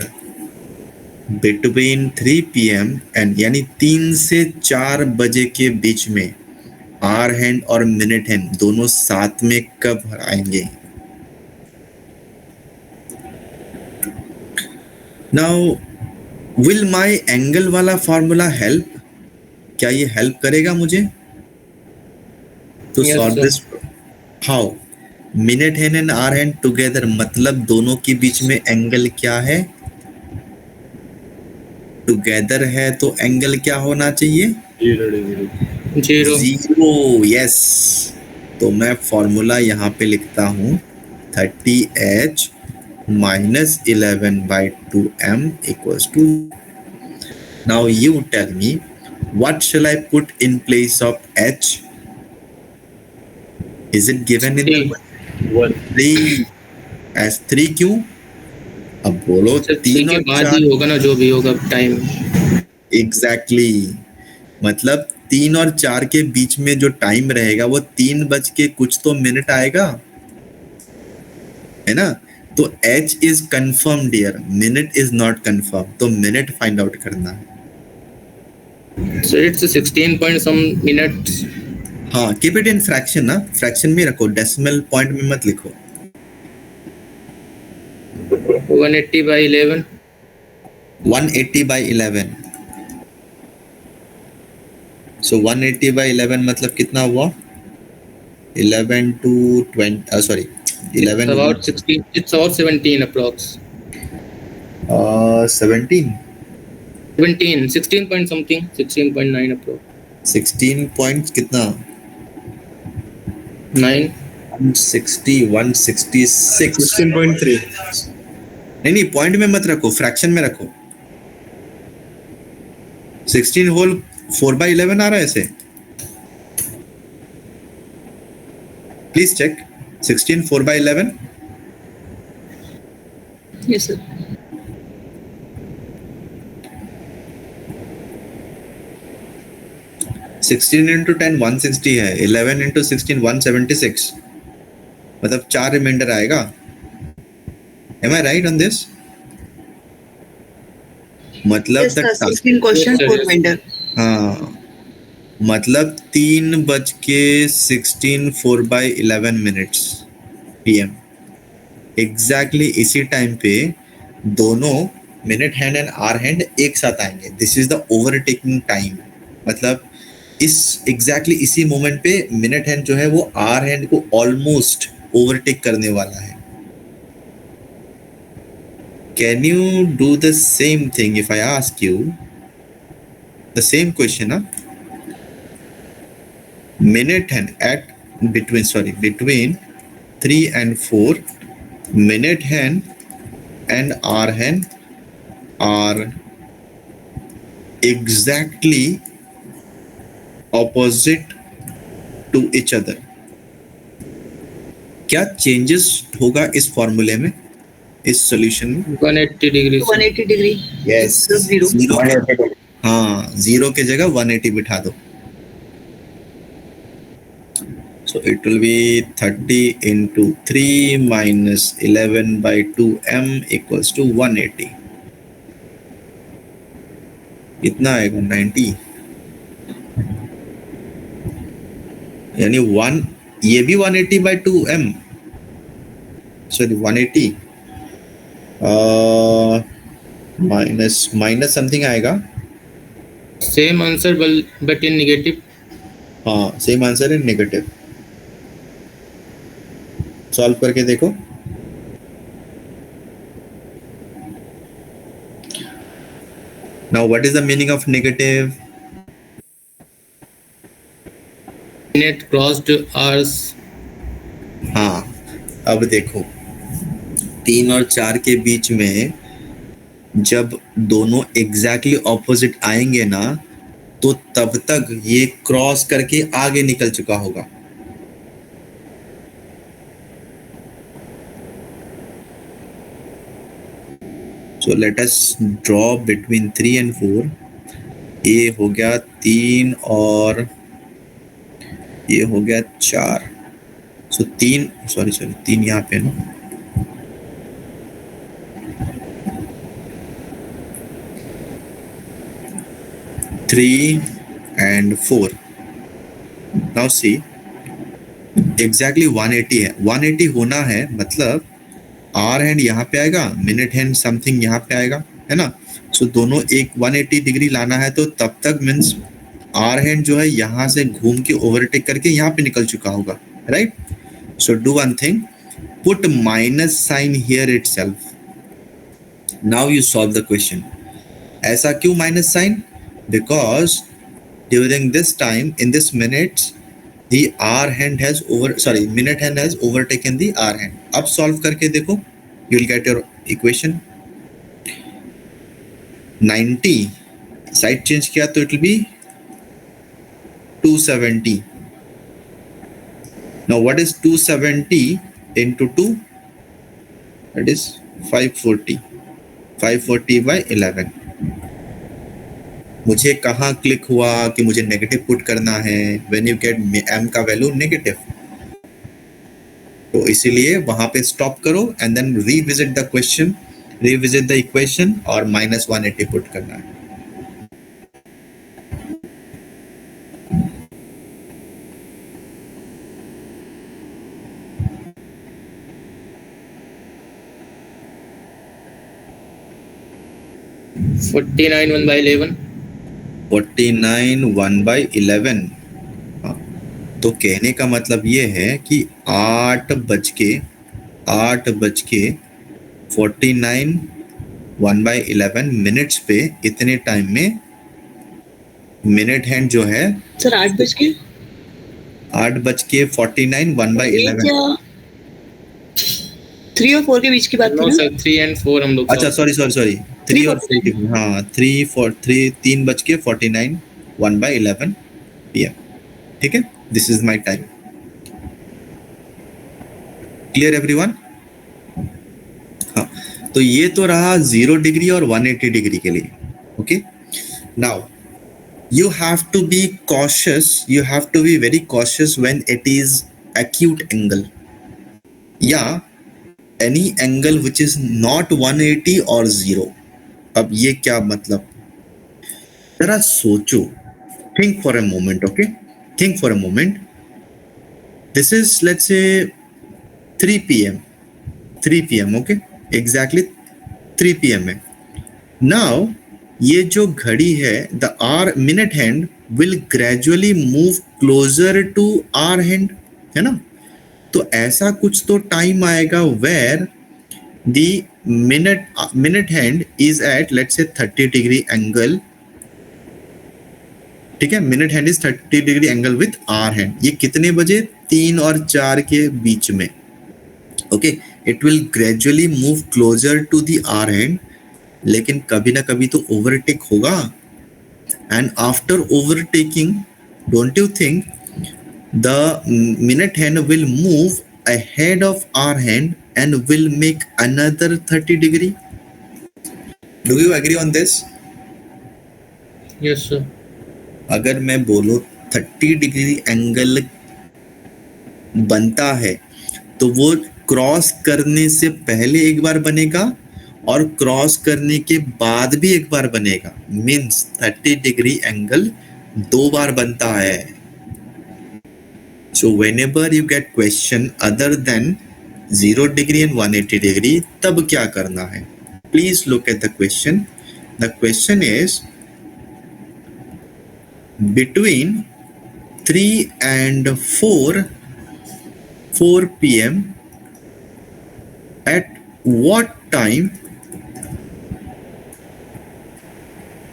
Between 3 p.m. and यानी 3 से 4 बजे के बीच में hour hand और minute hand दोनों साथ में कब आएंगे? नाउ विल माई एंगल वाला फॉर्मूला हेल्प? क्या ये हेल्प करेगा मुझे to Yes, solve sir. This? How? Minute hand and hour hand together, मतलब दोनों के बीच में एंगल क्या है? टुगेदर है तो एंगल क्या होना चाहिए? 0 degree. 0. 0. यस, तो मैं फॉर्मूला यहाँ पे लिखता हूँ 30H minus 11/2m equals to. Now you tell me, what shall I put in place of H? Is it given in the 1 3 as 3 क्यों? अब बोलो सिर्फ 3 के और बाद 4 ही होगा ना जो भी होगा टाइम। एग्जैक्टली मतलब 3 और 4 के बीच में जो टाइम रहेगा वो 3 बज के कुछ तो मिनट आएगा, है ना? तो H is confirm dear, minute is not confirm, तो मिनट फाइंड आउट करना है। So it's 16 point some minutes. हाँ, कीप इट इन फ्रैक्शन ना, फ्रैक्शन में रखो, डेसिमल पॉइंट में मत लिखो। 180/11। 180/11। सो 180/11 मतलब कितना हुआ? 11 to 20 sorry 11 about 16, it's about 17 approx। 17 17 16 point something, 16.9 approx। 16 point कितना? 9। 160 166। 16.3। नहीं पॉइंट में मत रखो, फ्रैक्शन में रखो। 16 होल 4/11 आ रहा है ऐसे, please check. 16 4/11। Yes, sir. Sixteen into 10 160 है, 11 इंटू 16 176, मतलब 4 रिमाइंडर आएगा। Am I right on this? मतलब Yes, sir. 16 question, Yes, sir, 4 yes. vendor. हाँ, मतलब 3:16 4/11 मिनट्स PM। एग्जैक्टली इसी टाइम पे दोनों minute hand and hour hand एक साथ आएंगे। This is the overtaking time, मतलब इस एग्जैक्टली इसी मोमेंट पे मिनट हैंड जो है वो आर हैंड को ऑलमोस्ट ओवरटेक करने वाला है। Can you do the same thing if I ask you the same question? Minute hand eight between 3 and 4, minute hand and hour hand are exactly opposite to each other. क्या changes होगा इस फॉर्मूले में, इस solution में? 180 degree. 180 degree. Yes, Zero. Zero. हाँ, zero की जगह 180 बिठा दो। So it will be 30 into 3 minus 11/2m equals to 180. कितना आएगा? 90। यानी ये भी 180/2m, सॉरी 180 माइनस समथिंग आएगा। Same answer but in negative. हाँ, सेम आंसर है नेगेटिव। सॉल्व करके देखो। Now what is the meaning of negative? Minute crossed hours. हाँ, अब देखो 3 और 4 के बीच में जब दोनों एग्जैक्टली ऑपोजिट आएंगे ना, तो तब तक ये क्रॉस करके आगे निकल चुका होगा। So let us draw between 3 and 4. ये हो गया 3 और ये हो गया 4। So 3 यहाँ पे ना, three and 4. Now see, exactly 180 है, 180 होना है, मतलब आर हैंड यहाँ पे आएगा, मिनट हैंड समथिंग यहाँ पे आएगा, है ना? सो दोनों एक 180 डिग्री लाना है, तो तब तक मीन्स आर हैंड जो है यहाँ से घूम के ओवरटेक करके यहाँ पे निकल चुका होगा, right? So do one thing, put minus sign here itself. Now you solve the question. ऐसा क्यों minus sign? Because during this time, in this minutes, the R hand has minute hand has overtaken the R hand. अब solve करके देखो, you will get your equation. 90 side change किया तो it will be 270. Now what is 270 into 2? That is 540. 540 by 11. मुझे कहाँ click हुआ कि मुझे नेगेटिव पुट करना है व्हेन यू गेट m का वैल्यू नेगेटिव, तो इसीलिए वहां पे स्टॉप करो and then revisit the question, revisit the equation और -180 पुट करना है. $49 1 by 11. 49 1 by 11. हाँ, तो कहने का मतलब ये है कि 8:49 1 by 11 मिनट्स पे इतने टाइम में मिनट हैंड जो है सर 8 बज के 8:49 1 by 11. 3 और 4 के बीच की बात No थी ना? sir, 3 and 4 हम लोग. अच्छा सॉरी 3 और 4, हाँ 3:49 1 by 11 PM. ठीक है, this is my time. Clear everyone? हाँ, तो ये तो रहा 0 डिग्री और 180 डिग्री के लिए. Okay, now you have to be cautious, you have to be very cautious when it is acute angle, yeah, any angle which is not 180 or 0. अब ये क्या मतलब, जरा सोचो, think for a moment. Okay, think for a moment. This is let's say 3 p.m. Okay, exactly 3 p.m. है. Now ये जो घड़ी है, the R minute hand will gradually move closer to R hand, है ना? तो ऐसा कुछ तो टाइम आएगा where the minute hand is at let's say 30 degree angle. ठीक है, minute hand is 30 degree angle with R hand. ये कितने बजे? 3 और 4 के बीच में. Okay, it will gradually move closer to the R hand. लेकिन कभी ना कभी तो ओवरटेक होगा, and after overtaking don't you think the minute hand will move ahead of hour hand and will make another 30 degree. Do you agree on this? Yes sir. अगर मैं बोलूं 30 degree angle बनता है तो वो क्रॉस करने से पहले एक बार बनेगा और क्रॉस करने के बाद भी एक बार बनेगा. मीन्स 30 डिग्री एंगल 2 बार बनता है. So whenever you get question other than 0 degree and 180 degree, तब क्या करना है? Please look at the question. The question is between 3 and 4 p.m. at what time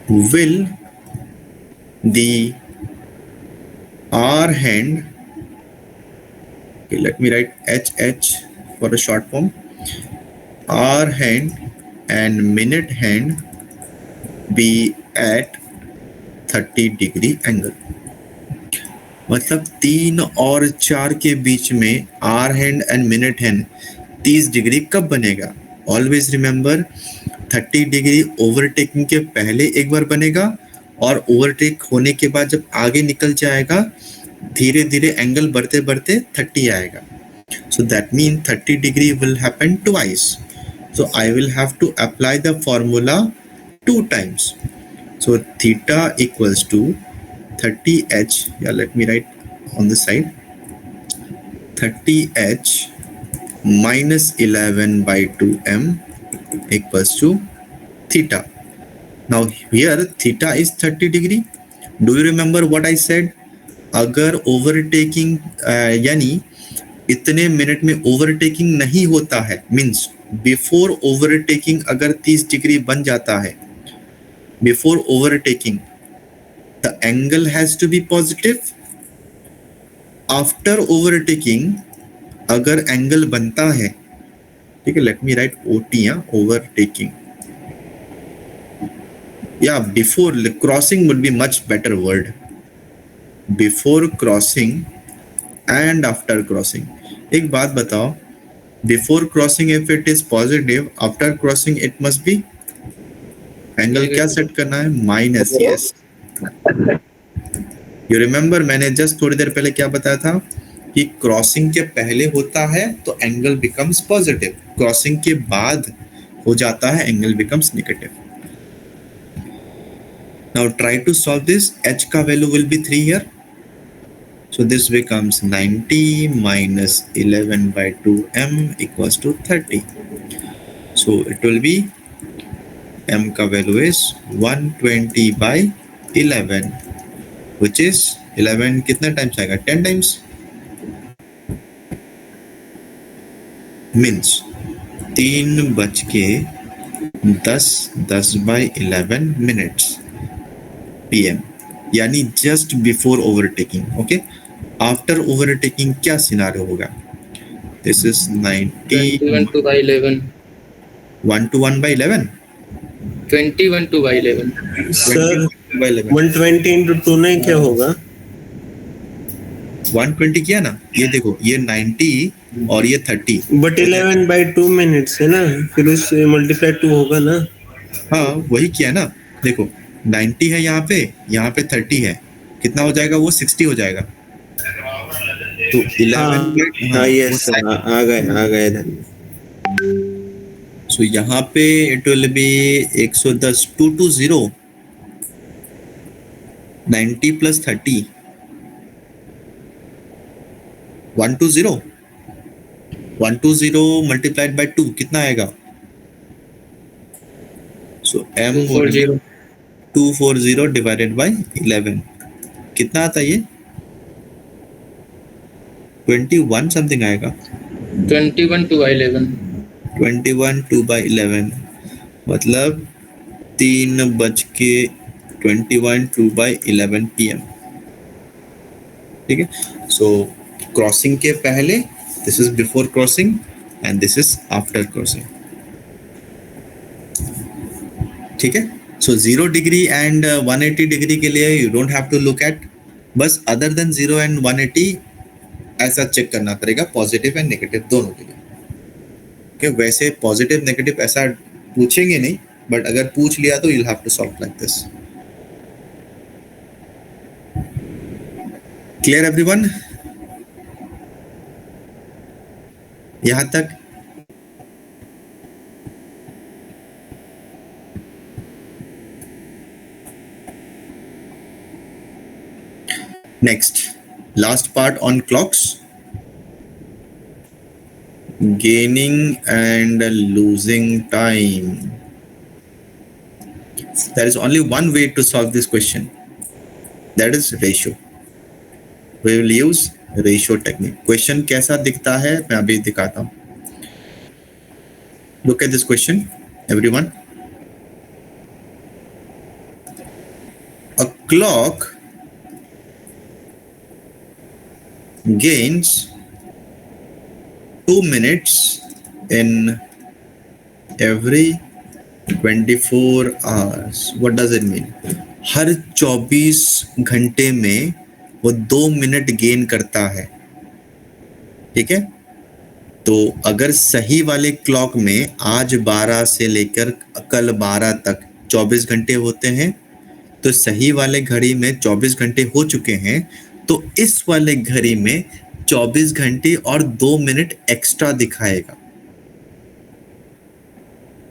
will the R hand, okay, let me write HH for a short form, R hand and minute hand be at 30 degree angle. मतलब 3 और 4 के बीच में R hand and minute hand 30 degree कब बनेगा? Always remember 30 degree overtaking के पहले एक बार बनेगा और ओवरटेक होने के बाद जब आगे निकल जाएगा धीरे धीरे एंगल बढ़ते बढ़ते 30 आएगा. So that mean 30 degree will happen twice. So I will have to apply the formula 2 times. सो थीटा इक्वल्स टू 30h, या let me write on the side, 30h minus 11 by 2m equals to theta. Now here theta is 30 degree. Do you remember what I said? अगर overtaking यानी इतने minute में overtaking नहीं होता है, means before overtaking अगर 30 degree बन जाता है, before overtaking the angle has to be positive. After overtaking अगर एंगल बनता है, ठीक है, लेट मी राइट ओटी, या ओवरटेकिंग, या before crossing would be much better word, before crossing and after crossing. एक बात बताओ, before crossing if it is positive, after crossing it must be angle क्या सेट करना है, माइनस, यस। यू रिमेम्बर मैंने just थोड़ी देर पहले क्या बताया था कि क्रॉसिंग के पहले होता है तो एंगल बिकम्स पॉजिटिव, क्रॉसिंग के बाद हो जाता है angle becomes negative. Now try to solve this, h का value will be 3 here, so this becomes 90 minus 11 by 2m equals to 30. So it will be m का value is 120 by 11, which is 11 कितने times आएगा, 10 times, means 3:10 by 11 minutes PM, यानी just before overtaking. Okay, after overtaking क्या scenario होगा, this is 90 21 to by 11. 1 to 1 by 11, 21 to by 11. Sir 20 by 11, 120 into 2 नहीं क्या होगा? 120 किया ना, ये देखो ये 90 और ये 30, बट 11 by 2 minutes है ना, फिर उससे मल्टीप्लाई 2 होगा ना। हाँ वही किया ना, देखो 90 है यहाँ पे 30 है, कितना हो जाएगा वो 60 हो जाएगा, तो 11 हाँ यस आ गए इधर। सो यहाँ पे it will B 110, 220, 90 plus 30, 120, 120 multiplied by 2 कितना आएगा, सो m 240. 240 डिवाइडेड बाय 11 कितना आता है, ये 21 समथिंग आएगा, 21 to by 11. 21 2 by 11 मतलब 3:21 2 by 11 PM, ठीक है। सो क्रॉसिंग के पहले this is before crossing and this is after crossing, ठीक है। सो 0 डिग्री एंड 180 डिग्री के लिए you don't have to look at, बस अदर देन 0 एंड 180 ऐसा चेक करना पड़ेगा, पॉजिटिव एंड नेगेटिव दोनों के लिए। Okay, वैसे पॉजिटिव नेगेटिव ऐसा पूछेंगे नहीं, बट अगर पूछ लिया तो you'll have to solve like this. Clear everyone? यहां तक? Next, last part on clocks. Gaining and losing time. There is only one way to solve this question, that is ratio. We will use ratio technique. Question कैसा दिखता है मैं अभी दिखाता हूँ. Look at this question, everyone. A clock gains 2 minutes in every 24 hours. What does it mean? हर 24 घंटे में वो 2 मिनट गेन करता है, ठीक है। तो अगर सही वाले क्लॉक में आज 12 से लेकर कल 12 तक 24 घंटे होते हैं, तो सही वाले घड़ी में 24 घंटे हो चुके हैं, तो इस वाले घड़ी में 24 घंटे और 2 मिनट एक्स्ट्रा दिखाएगा।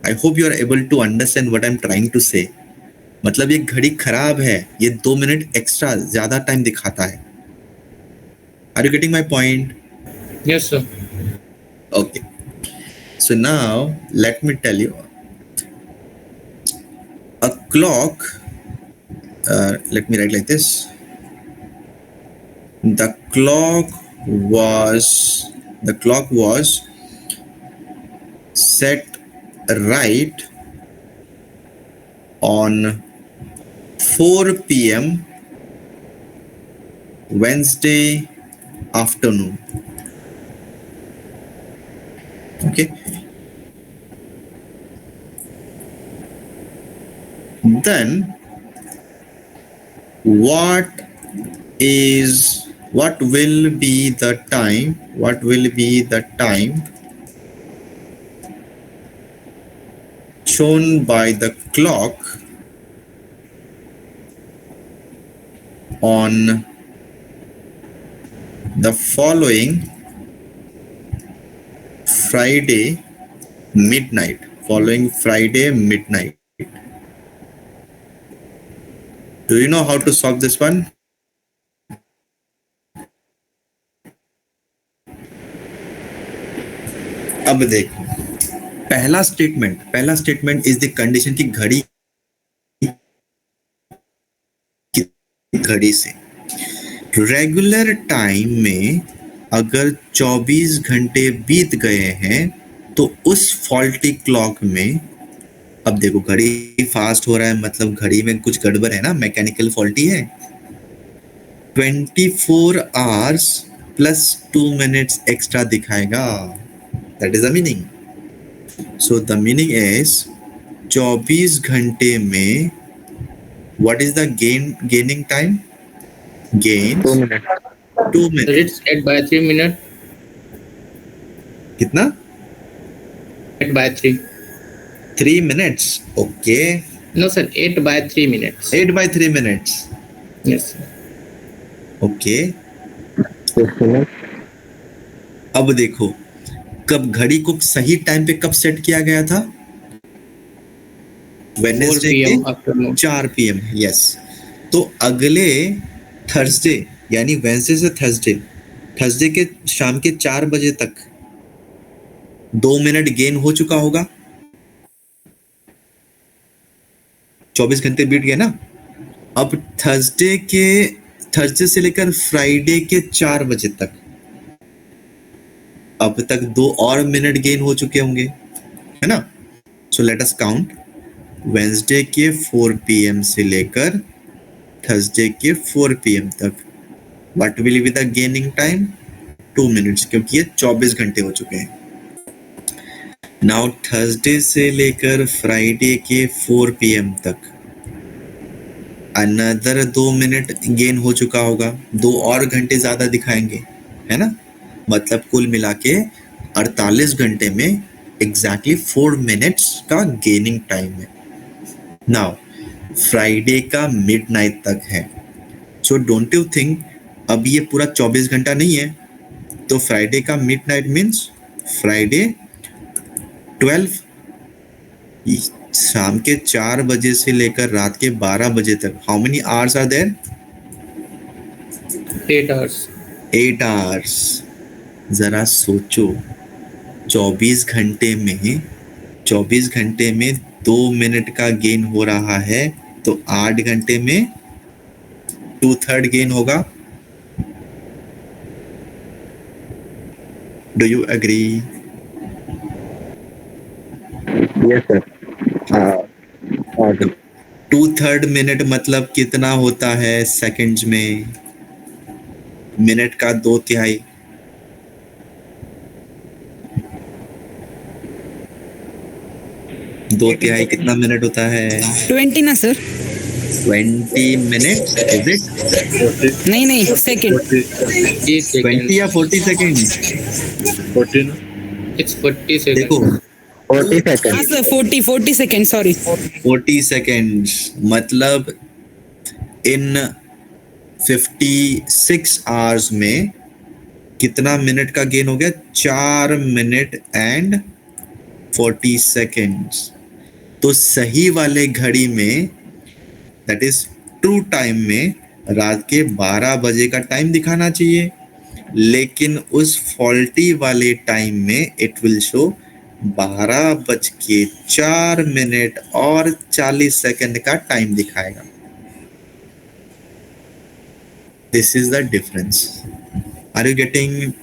I hope you are able to understand what I am trying to say. मतलब ये घड़ी खराब है, ये 2 मिनट एक्स्ट्रा ज्यादा टाइम दिखाता है। Are you getting my point? Yes, sir. Okay. So now let me tell you. A clock, let me write like this. The clock was set right on 4 p.m. Wednesday afternoon. Okay. Then what will be the time? What will be the time shown by the clock on the following Friday midnight? Following Friday midnight. Do you know how to solve this one? अब देखो, पहला statement is the condition की घड़ी से regular time में अगर 24 घंटे बीत गए हैं तो उस फॉल्टी क्लॉक में, अब देखो घड़ी फास्ट हो रहा है मतलब घड़ी में कुछ गड़बड़ है ना, मैकेनिकल फॉल्टी है। 24 आवर्स प्लस 2 मिनट्स एक्स्ट्रा दिखाएगा, that is the meaning. So the meaning is 24 घंटे में what is the gaining time? Gain 2 minute 2 minute. It's 8 by 3 minute. कितना? 8 by 3. 3 minutes. Okay. No, sir. 8 by 3 minutes. 8 by 3 minutes. Yes, sir. Okay. 6 minute अब देखो, कब घड़ी को सही time पे कब सेट किया गया था? 4 वेडनेसडे p.m. के afternoon. 4 PM। यस। तो अगले थर्सडे यानी वेडनेसडे से थर्सडे के शाम के 4 बजे तक 2 मिनट गेन हो चुका होगा। 24 घंटे बीत गए ना। अब थर्सडे से लेकर फ्राइडे के 4 बजे तक अब तक 2 और मिनट गेन हो चुके होंगे, है ना। So let us count. Wednesday के 4 PM से लेकर थर्सडे के 4 PM तक what will be the gaining time? 2 minutes, क्योंकि ये 24 घंटे हो चुके हैं। नाउ थर्सडे से लेकर फ्राइडे के 4 PM तक अनदर 2 मिनट गेन हो चुका होगा, 2 और घंटे ज्यादा दिखाएंगे, है ना। मतलब कुल मिला के 48 घंटे में एग्जैक्टली 4 मिनट्स का गेनिंग टाइम है। नाउ फ्राइडे का मिडनाइट तक है। सो डोंट यू थिंक अब ये पूरा 24 घंटा नहीं है, तो फ्राइडे का मिडनाइट मीन्स फ्राइडे 12 शाम के 4 बजे से लेकर रात के 12 बजे तक। How many hours are there? 8 hours. 8 hours. जरा सोचो, 24 घंटे में 2 मिनट का गेन हो रहा है, तो 8 घंटे में 2/3 गेन होगा। Do you agree? Yes sir. हाँ 2/3 मिनट मतलब कितना होता है सेकंड्स में? मिनट का 2/3। दो तिहाई कितना मिनट होता है? 20 ना सर? 20 minute is it? नहीं सेकंड। 20 या 40 सेकंड? 14 It's 40 seconds. देखो 40 हाँ second sir 40 second sorry. 40 seconds मतलब इन 56 आवर्स में कितना मिनट का गेन हो गया? 4 मिनट एंड 40 सेकंड्स। तो सही वाले घड़ी में, दैट इज ट्रू टाइम में, रात के 12 बजे का टाइम दिखाना चाहिए, लेकिन उस फॉल्टी वाले टाइम में इट विल शो 12:04 और 40 सेकंड का टाइम दिखाएगा। This is the difference. Are you getting it?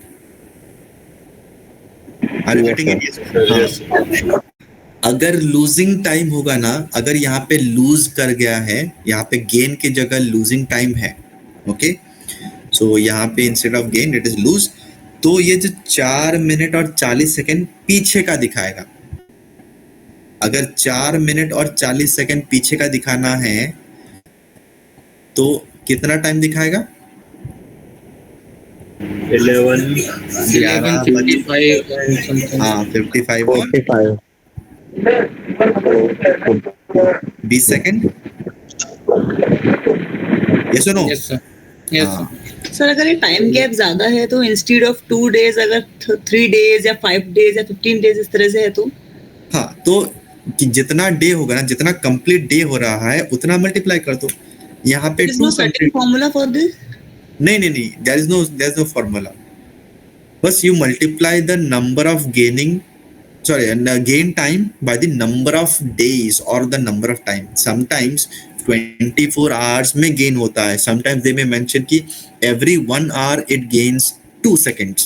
अगर लूजिंग टाइम होगा ना, अगर यहाँ पे लूज कर गया है, यहाँ पे गेन की जगह लूजिंग टाइम है, ओके, सो यहाँ पे instead of gain it is lose. तो ये जो 4 मिनट और 40 सेकंड पीछे का दिखाएगा। अगर 4 मिनट और 40 सेकंड पीछे का दिखाना है तो कितना टाइम दिखाएगा? 11 11:55 and something. हाँ 55 और 45 20 सेकंड। ये सुनो। Yes sir. Yes हाँ sir. सर अगर ये टाइम गैप ज्यादा है तो इंस्टेड ऑफ 2 डेज अगर 3 डेज या 5 डेज या 15 डेज इस तरह से है तो हाँ, तो कि जितना डे होगा ना, जितना कंप्लीट डे हो रहा है उतना मल्टीप्लाई कर दो। यहाँ पे there's no 2 certain complete, formula for this. नहीं, देयर इज नो फॉर्मूला। बस you multiply the number of gain time by the number of days or the number of time. Sometimes 24 hours में gain होता है, sometimes they may mention कि every 1 hour it gains 2 seconds.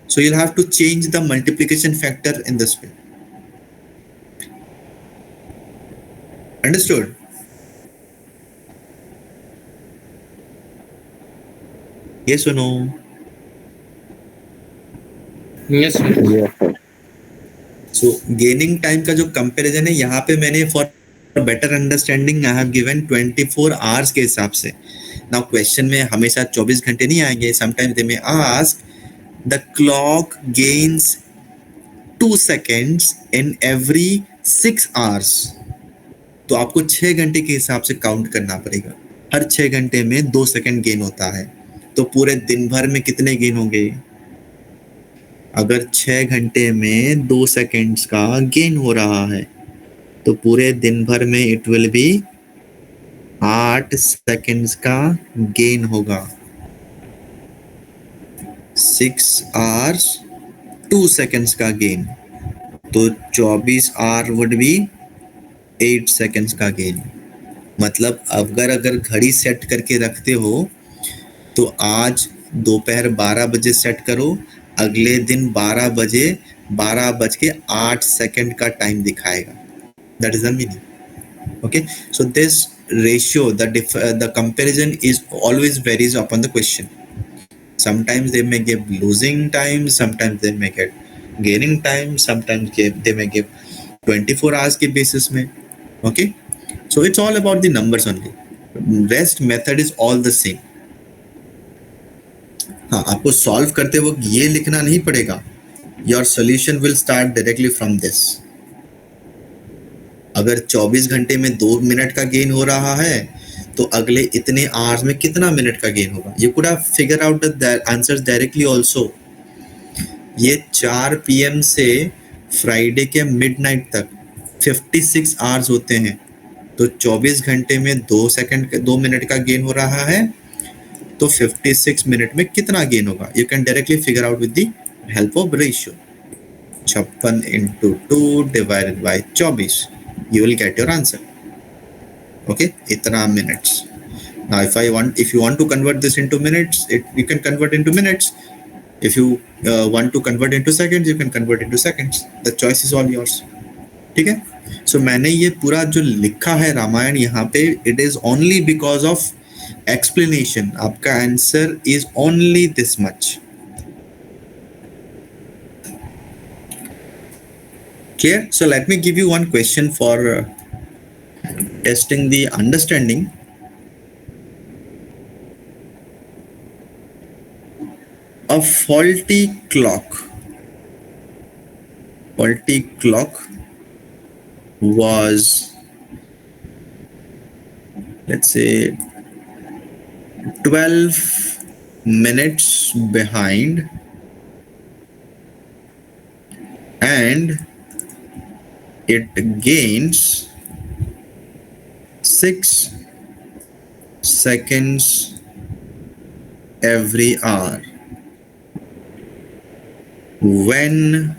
So you'll have to change the multiplication factor in this way. Understood? Yes or no? Yes sir. Yes, sir. So gaining time का जो comparison है यहाँ पे मैंने for better understanding I have given 24 hours के हिसाब से। Now question में हमेशा 24 घंटे नहीं आएंगे, sometimes they may ask the clock gains 2 seconds in every 6 hours। तो आपको 6 घंटे के हिसाब से काउंट करना पड़ेगा। हर 6 घंटे में 2 सेकंड गेन होता है, तो पूरे दिन भर में कितने गेन होंगे? अगर 6 घंटे में 2 सेकंड्स का गेन हो रहा है तो पूरे दिन भर में इट विल बी 8 सेकंड्स का गेन होगा। 6 hours 2 seconds का गेन, तो 24 hour वुड बी 8 seconds का गेन। मतलब अगर घड़ी सेट करके रखते हो तो आज दोपहर 12 बजे सेट करो, अगले दिन 12 बजे 12:08 का टाइम दिखाएगा। That is the meaning. Okay, so this ratio the comparison is always varies upon the question. Sometimes they may give losing time, sometimes they may gate gaining time, sometimes they may give 24 hours के basis में। Okay, so it's all about the numbers only, rest method is all the same. हाँ, आपको solve करते वक्त ये लिखना नहीं पड़ेगा, your solution will start directly from this. अगर 24 घंटे में 2 मिनट का गेन हो रहा है तो अगले इतने आवर्स में कितना मिनट का गेन होगा? You could have figure out the answers directly also. ये 4 PM से फ्राइडे के मिडनाइट तक 56 आवर्स होते हैं, तो 24 घंटे में 2 मिनट का गेन हो रहा है, तो 56 मिनट में कितना गेन होगा? You can directly figure out with the help of ratio. 56 into 2 divided by 24, you will get your answer. Okay, itna minutes. Now if you want to convert this into minutes, you can convert into minutes. If you want to convert into seconds, you can convert into seconds. The choice is all yours. ठीक है? So मैंने ये पूरा जो लिखा है रामायण यहाँ पे, it is only because of explanation. आपका answer is only this much. Clear? So let me give you one question for testing the understanding. A faulty clock was, let's say, 12 minutes behind, and it gains 6 seconds every hour. When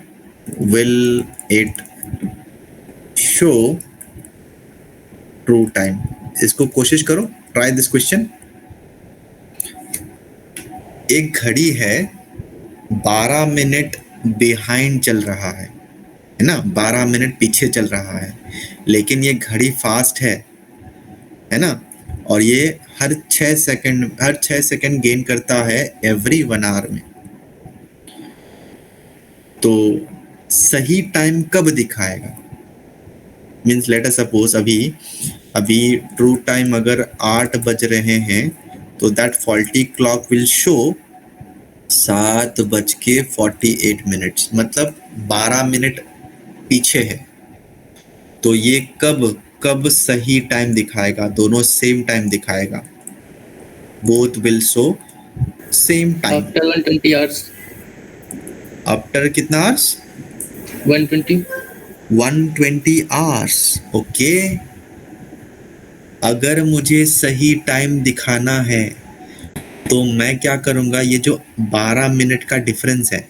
will it show true time? इसको कोशिश करो, try this question. एक घड़ी है 12 minute behind चल रहा है ना, 12 मिनट पीछे चल रहा है, लेकिन ये घड़ी फास्ट है ना, और ये हर 6 सेकंड गेन करता है एवरी 1 आवर में। तो सही टाइम कब दिखाएगा? मीन्स लेट अस सपोज अभी ट्रू टाइम अगर 8 बज रहे हैं तो that faulty clock will show 7:48, मतलब 12 मिनट पीछे है। तो ये कब सही टाइम दिखाएगा? दोनों सेम टाइम दिखाएगा, both will show same time. After 120 hours. After कितना आवर्स? 120। 120 आवर्स। ओके, अगर मुझे सही टाइम दिखाना है तो मैं क्या करूंगा? ये जो 12 मिनट का डिफरेंस है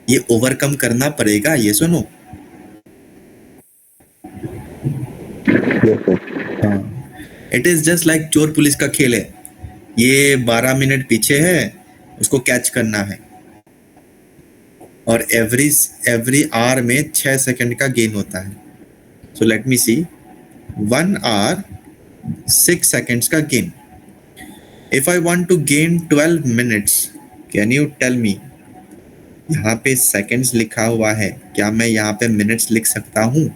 ये ओवरकम करना पड़ेगा, ये सुनो। हाँ, इट इज जस्ट लाइक चोर पुलिस का खेल है। ये 12 मिनट पीछे है, उसको कैच करना है, और एवरी आवर में 6 सेकंड का गेन होता है। So let me see, 1 hour 6 seconds का gain. If I want to gain 12 minutes, can you tell me? यहाँ पे सेकंड्स लिखा हुआ है, क्या मैं यहाँ पे मिनट्स लिख सकता हूँ?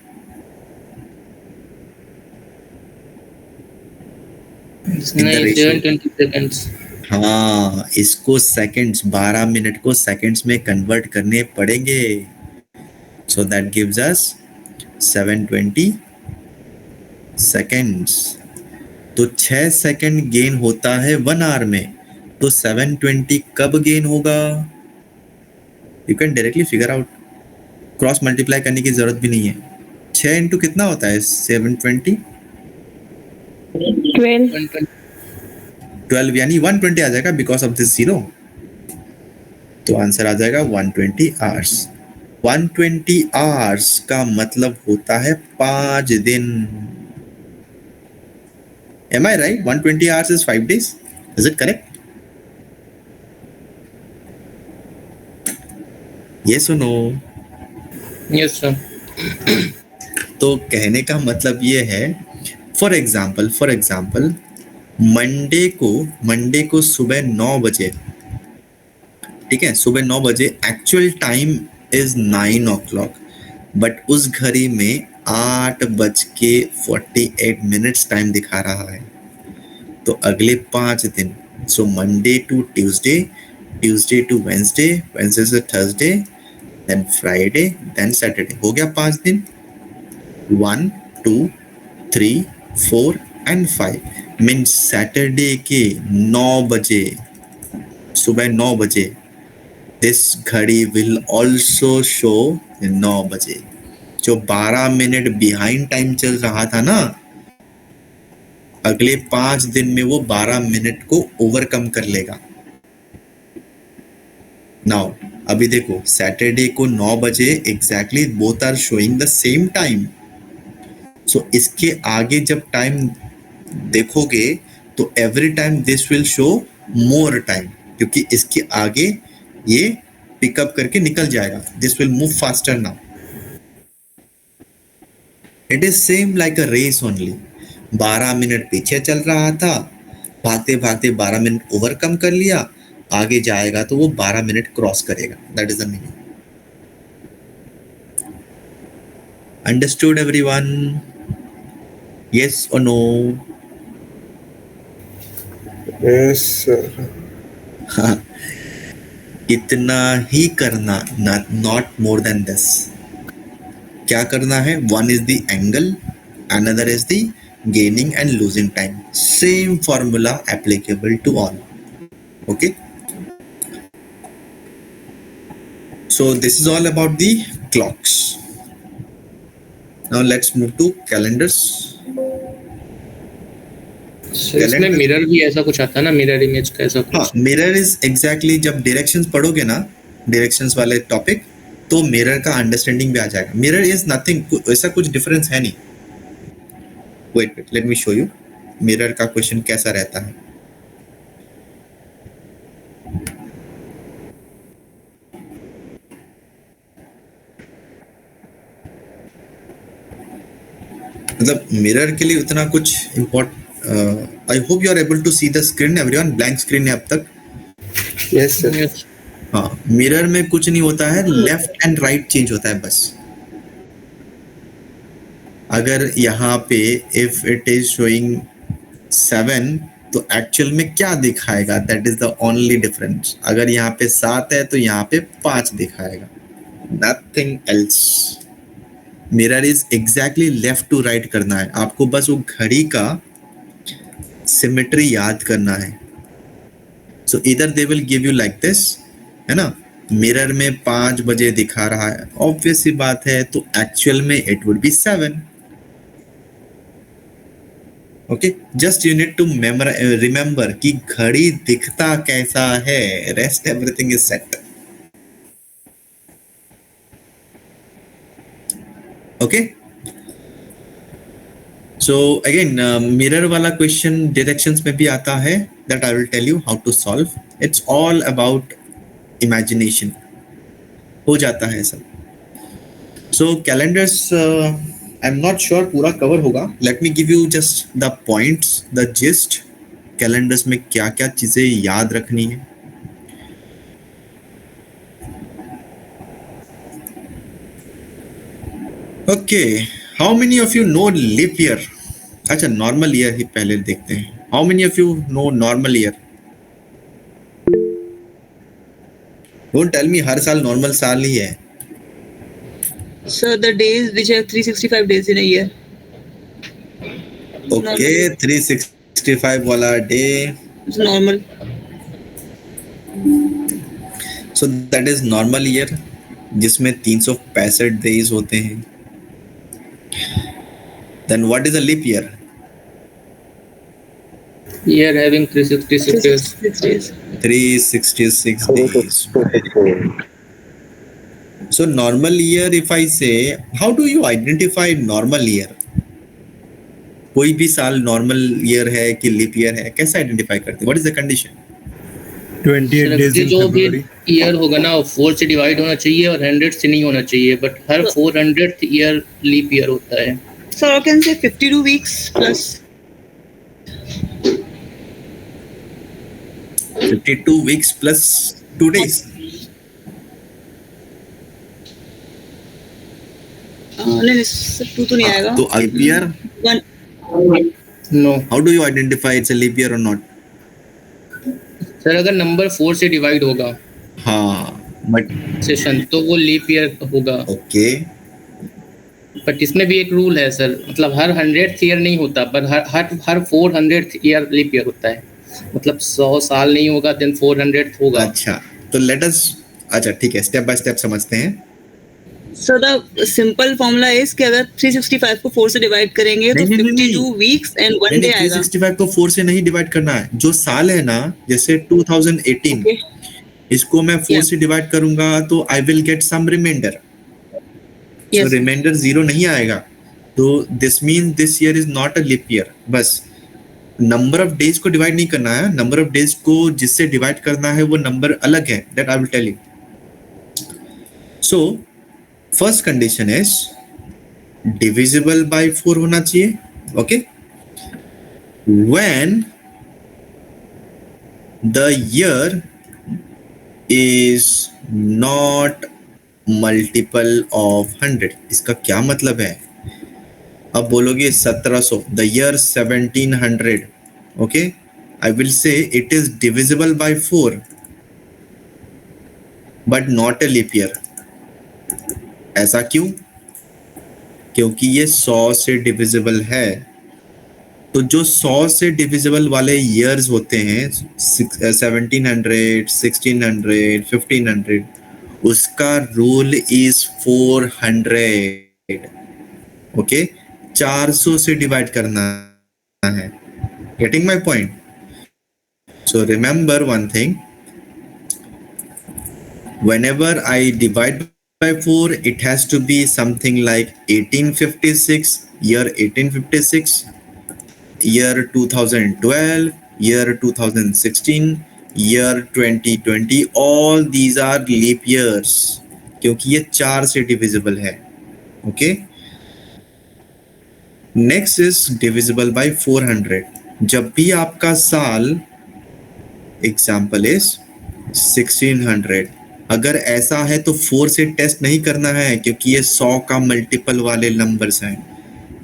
नहीं, 720 seconds। हाँ, इसको सेकंड्स, 12 मिनट को सेकंड्स में कन्वर्ट करने पड़ेंगे। So that gives us 720 seconds. तो 6 सेकंड गेन होता है 1 आवर में, तो 720 कब गेन होगा? You can directly figure out, cross multiply करने की जरूरत भी नहीं है। 6 इंटू कितना होता है 720? 12 यानी 120 आ जाएगा बिकॉज ऑफ दिस जीरो। तो आंसर आ जाएगा 120 आवर्स। 120 आवर्स का मतलब होता है 5 दिन। Am I right? 120 hours is 5 days. Is it correct? Yes or no? Yes sir. तो कहने का मतलब ये है, फॉर एग्जाम्पल मंडे को सुबह 9 बजे, ठीक है, सुबह 9 बजे actual time is 9 o'clock, but उस घड़ी में 8:48 टाइम दिखा रहा है। तो अगले 5 दिन, so Monday to Tuesday, Tuesday to Wednesday, Wednesday से Thursday, then Friday, then Saturday, हो गया 5 दिन। 1 2 3 4 एंड 5 मीन्स सैटरडे के 9 बजे, सुबह 9 बजे, दिस घड़ी विल ऑल्सो शो 9 बजे। जो 12 मिनट बिहाइंड टाइम चल रहा था ना, अगले 5 दिन में वो 12 मिनट को ओवरकम कर लेगा। नाउ अभी देखो, सैटरडे को 9 बजे exactly both are showing the same time. So इसके आगे जब टाइम देखोगे तो every time this will show more time, क्योंकि इसके आगे ये पिकअप करके निकल जाएगा। This will move faster now. It is same like a race only. 12 minute पीछे चल रहा था, भागते भागते 12 मिनट ओवरकम कर लिया, आगे जाएगा तो वो 12 मिनट क्रॉस करेगा। That is the meaning. Understood everyone? Yes और नो? Yes sir. हाँ, इतना ही करना, नॉट मोर देन दिस। क्या करना है? One is the angle, another is the gaining and losing time. Same formula applicable to all. Okay, so this is all about the clocks. Now let's move to calendars. इसमें mirror भी ऐसा कुछ आता है ना, मिरर इमेज का ऐसा कुछ? हाँ, मिरर इज एग्जैक्टली, जब डायरेक्शंस पढ़ोगे ना, डायरेक्शंस वाले टॉपिक, तो मिरर का अंडरस्टैंडिंग भी आ जाएगा। मिरर इज नथिंग, ऐसा कुछ डिफरेंस है नहीं। Wait let me show you mirror का क्वेश्चन कैसा रहता है। मतलब मिरर के लिए उतना कुछ I hope you are able to see the screen everyone, blank screen है अब तक। Yes sir. Yes. हाँ, मिरर में कुछ नहीं होता है, लेफ्ट एंड राइट चेंज होता है बस। अगर यहाँ पे इफ इट इज शोइंग 7 तो एक्चुअल में क्या दिखाएगा, that is the only difference. अगर यहाँ पे 7 है तो यहाँ पे 5 दिखाएगा, nothing else. Mirror is exactly left to right करना है आपको, बस वो घड़ी का सिमेट्री याद करना है। सो इधर they will give you like this, है ना, मिरर में 5 बजे दिखा रहा है, ऑब्वियस सी बात है, तो एक्चुअल में it would be 7। Okay, just you need to remember कि घड़ी दिखता कैसा है, rest everything is set. Okay, so again mirror वाला क्वेश्चन डायरेक्शंस में भी आता है, that I will tell you how to solve. It's all about imagination, हो जाता है सब। So calendars I am not sure पूरा कवर होगा, let me give you just the points, the gist. Calendars में क्या क्या चीजें याद रखनी है। Okay, how many of you know leap year? अच्छा, नॉर्मल ईयर ही पहले देखते हैं। How many of you know normal year? Don't tell me हर साल नॉर्मल साल ही है। So the days which have 365 days in a year. Okay, 365 वाला day, It's normal. So that is normal year, जिसमें 365 डेज होते हैं। Then what is a leap year? Year having 366 days. 366 days. 366 days. So normal year, if I say, how do you identify normal year? कोई भी साल normal year है कि leap year है, कैसे आइडेंटिफाई करते हैं? What is the condition? 28 days in जो भी February. ईयर होगा ना, 4 से डिवाइड होना चाहिए और 100 से नहीं होना चाहिए, बट हर 400th ईयर लीप ईयर होता है। So I can say 52 weeks plus. 52 weeks plus 2 days. नहीं सर, 2 तो नहीं आएगा। तो leap year, One. No how do you identify it's a leap year और नॉट? सर, अगर नंबर 4 से डिवाइड होगा हाँ, बट सेशन तो वो लीप ईयर होगा। ओके, बट इसमें भी एक रूल है सर, मतलब हर 100th ईयर नहीं होता, पर हर 400th ईयर लीप ईयर होता है। मतलब 100 साल नहीं होगा, देन 400th होगा। अच्छा, तो लेट अस, अच्छा ठीक है, स्टेप बाय स्टेप समझते हैं। So the simple formula is कि अगर 365 को 4 से डिवाइड करेंगे तो नहीं, 52 weeks and 1 day आएगा। 365 को 4 से नहीं डिवाइड करना है। जो साल है ना, जैसे 2018, Okay. इसको मैं 4 Yeah. से डिवाइड करूंगा तो I will get some remainder. Yes. So remainder 0 नहीं आएगा, तो this means this year is not a leap year. बस नंबर ऑफ डेज को डिवाइड नहीं करना है, नंबर ऑफ डेज को जिससे डिवाइड करना है वो नंबर अलग है, that I will tell you. So first condition is divisible by 4 होना चाहिए। Okay, when the year is not multiple of 100। इसका क्या मतलब है? अब बोलोगे 1700, the year 1700, okay, I will say it is divisible by 4 but not a leap year. ऐसा क्यों? क्योंकि ये 100 से डिविजिबल है। तो जो 100 से डिविजिबल वाले ईयर्स होते हैं, 1700, 1600, 1500, उसका रूल इज 400। ओके, 400 से डिवाइड करना है। Getting my point? So remember one thing, whenever I divide by 4, it has to be something like 1856, year 1856, year 2012, year 2016, year 2020, all these are leap years, क्योंकि ये 4 से divisible है। Okay, next is divisible by 400। जब भी आपका साल example is 1600, अगर ऐसा है तो 4 से टेस्ट नहीं करना है, क्योंकि ये 100 का मल्टीपल वाले नंबर्स हैं।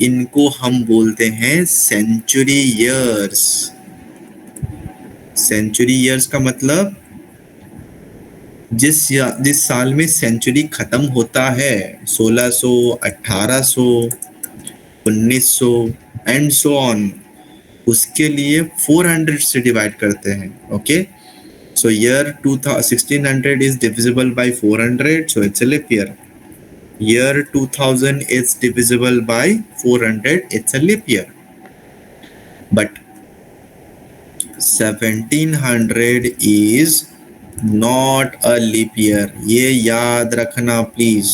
इनको हम बोलते हैं सेंचुरी ईयर्स। सेंचुरी ईयर्स का मतलब जिस साल में सेंचुरी खत्म होता है, 1600, 1800, 1900 एंड सो ऑन, उसके लिए 400 से डिवाइड करते हैं। Okay, so year 1600 is divisible by 400, so it's a leap year. Year 2000 is divisible by 400, it's a leap year. But 1700 is not a leap year. ये याद रखना प्लीज।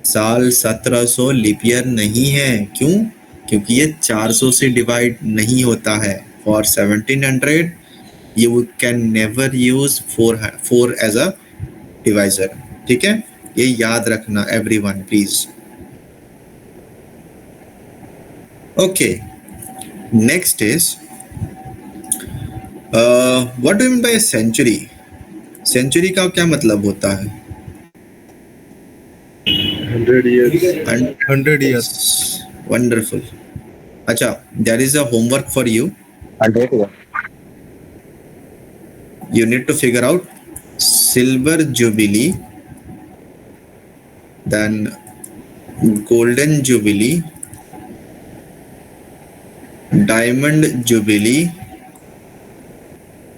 साल 1700 लीप ईयर नहीं है। क्यों? क्योंकि ये 400 से डिवाइड नहीं होता है। For 1700 you can never use 4 as a divisor. ठीक है, ये याद रखना everyone please. Okay, next is what do you mean by a century? Century का क्या मतलब होता है? 100 years. 100 years. Wonderful. अच्छा, there is a homework for you. 100 हुआ। You need to figure out silver jubilee, then golden jubilee, diamond jubilee,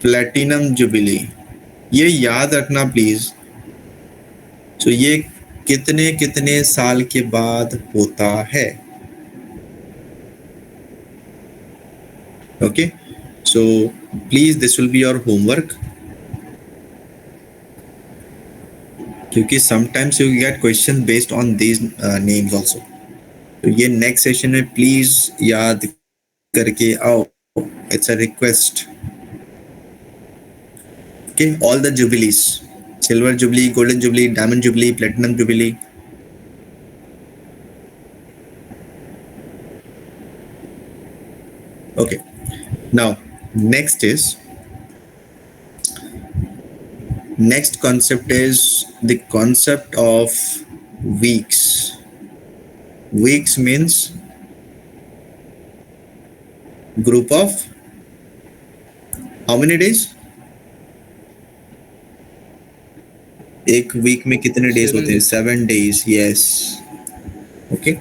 platinum jubilee. ये याद रखना प्लीज। तो ये कितने कितने साल के बाद होता है। Okay, so please this will be your homework, क्योंकि sometimes you get questions based on these names also. तो ये next session में please याद करके आओ, it's a request. Okay, all the jubilees, silver jubilee, golden jubilee, diamond jubilee, platinum jubilee. Okay, now next concept is the concept of weeks. Weeks means group of how many days? एक week में कितने days होते हैं? 7 days. Yes. Okay.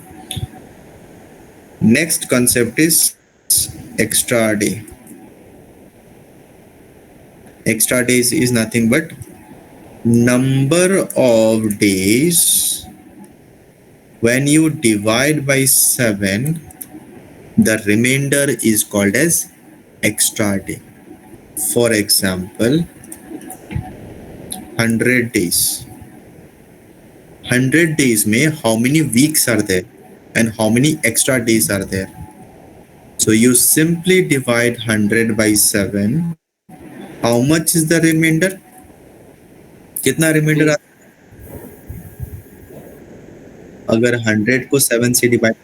Next concept is extra day. Extra days is nothing but number of days when you divide by 7, the remainder is called as extra day. For example, 100 days. 100 days में how many weeks are there and how many extra days are there? So you simply divide 100 by 7. How much is the remainder? कितना reminder आता है? अगर 100 को 7 से divide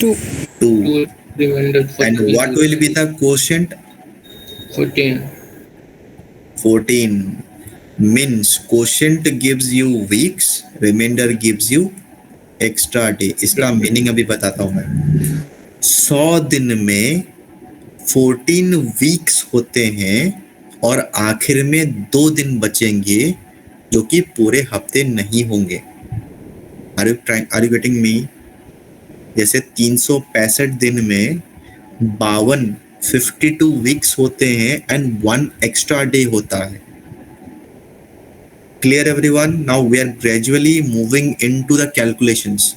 2. 2, Remainder and what will be the quotient? 14. 14 means quotient gives you weeks, remainder gives you extra day. इसका meaning अभी बताता हूँ मैं। 100 दिन में 14 वीक्स होते हैं और आखिर में 2 दिन बचेंगे जो कि पूरे हफ्ते नहीं होंगे। Are you getting me? जैसे 365 दिन में 52 वीक्स होते हैं एंड 1 एक्स्ट्रा डे होता है। Clear everyone? Now we are gradually moving into the calculations.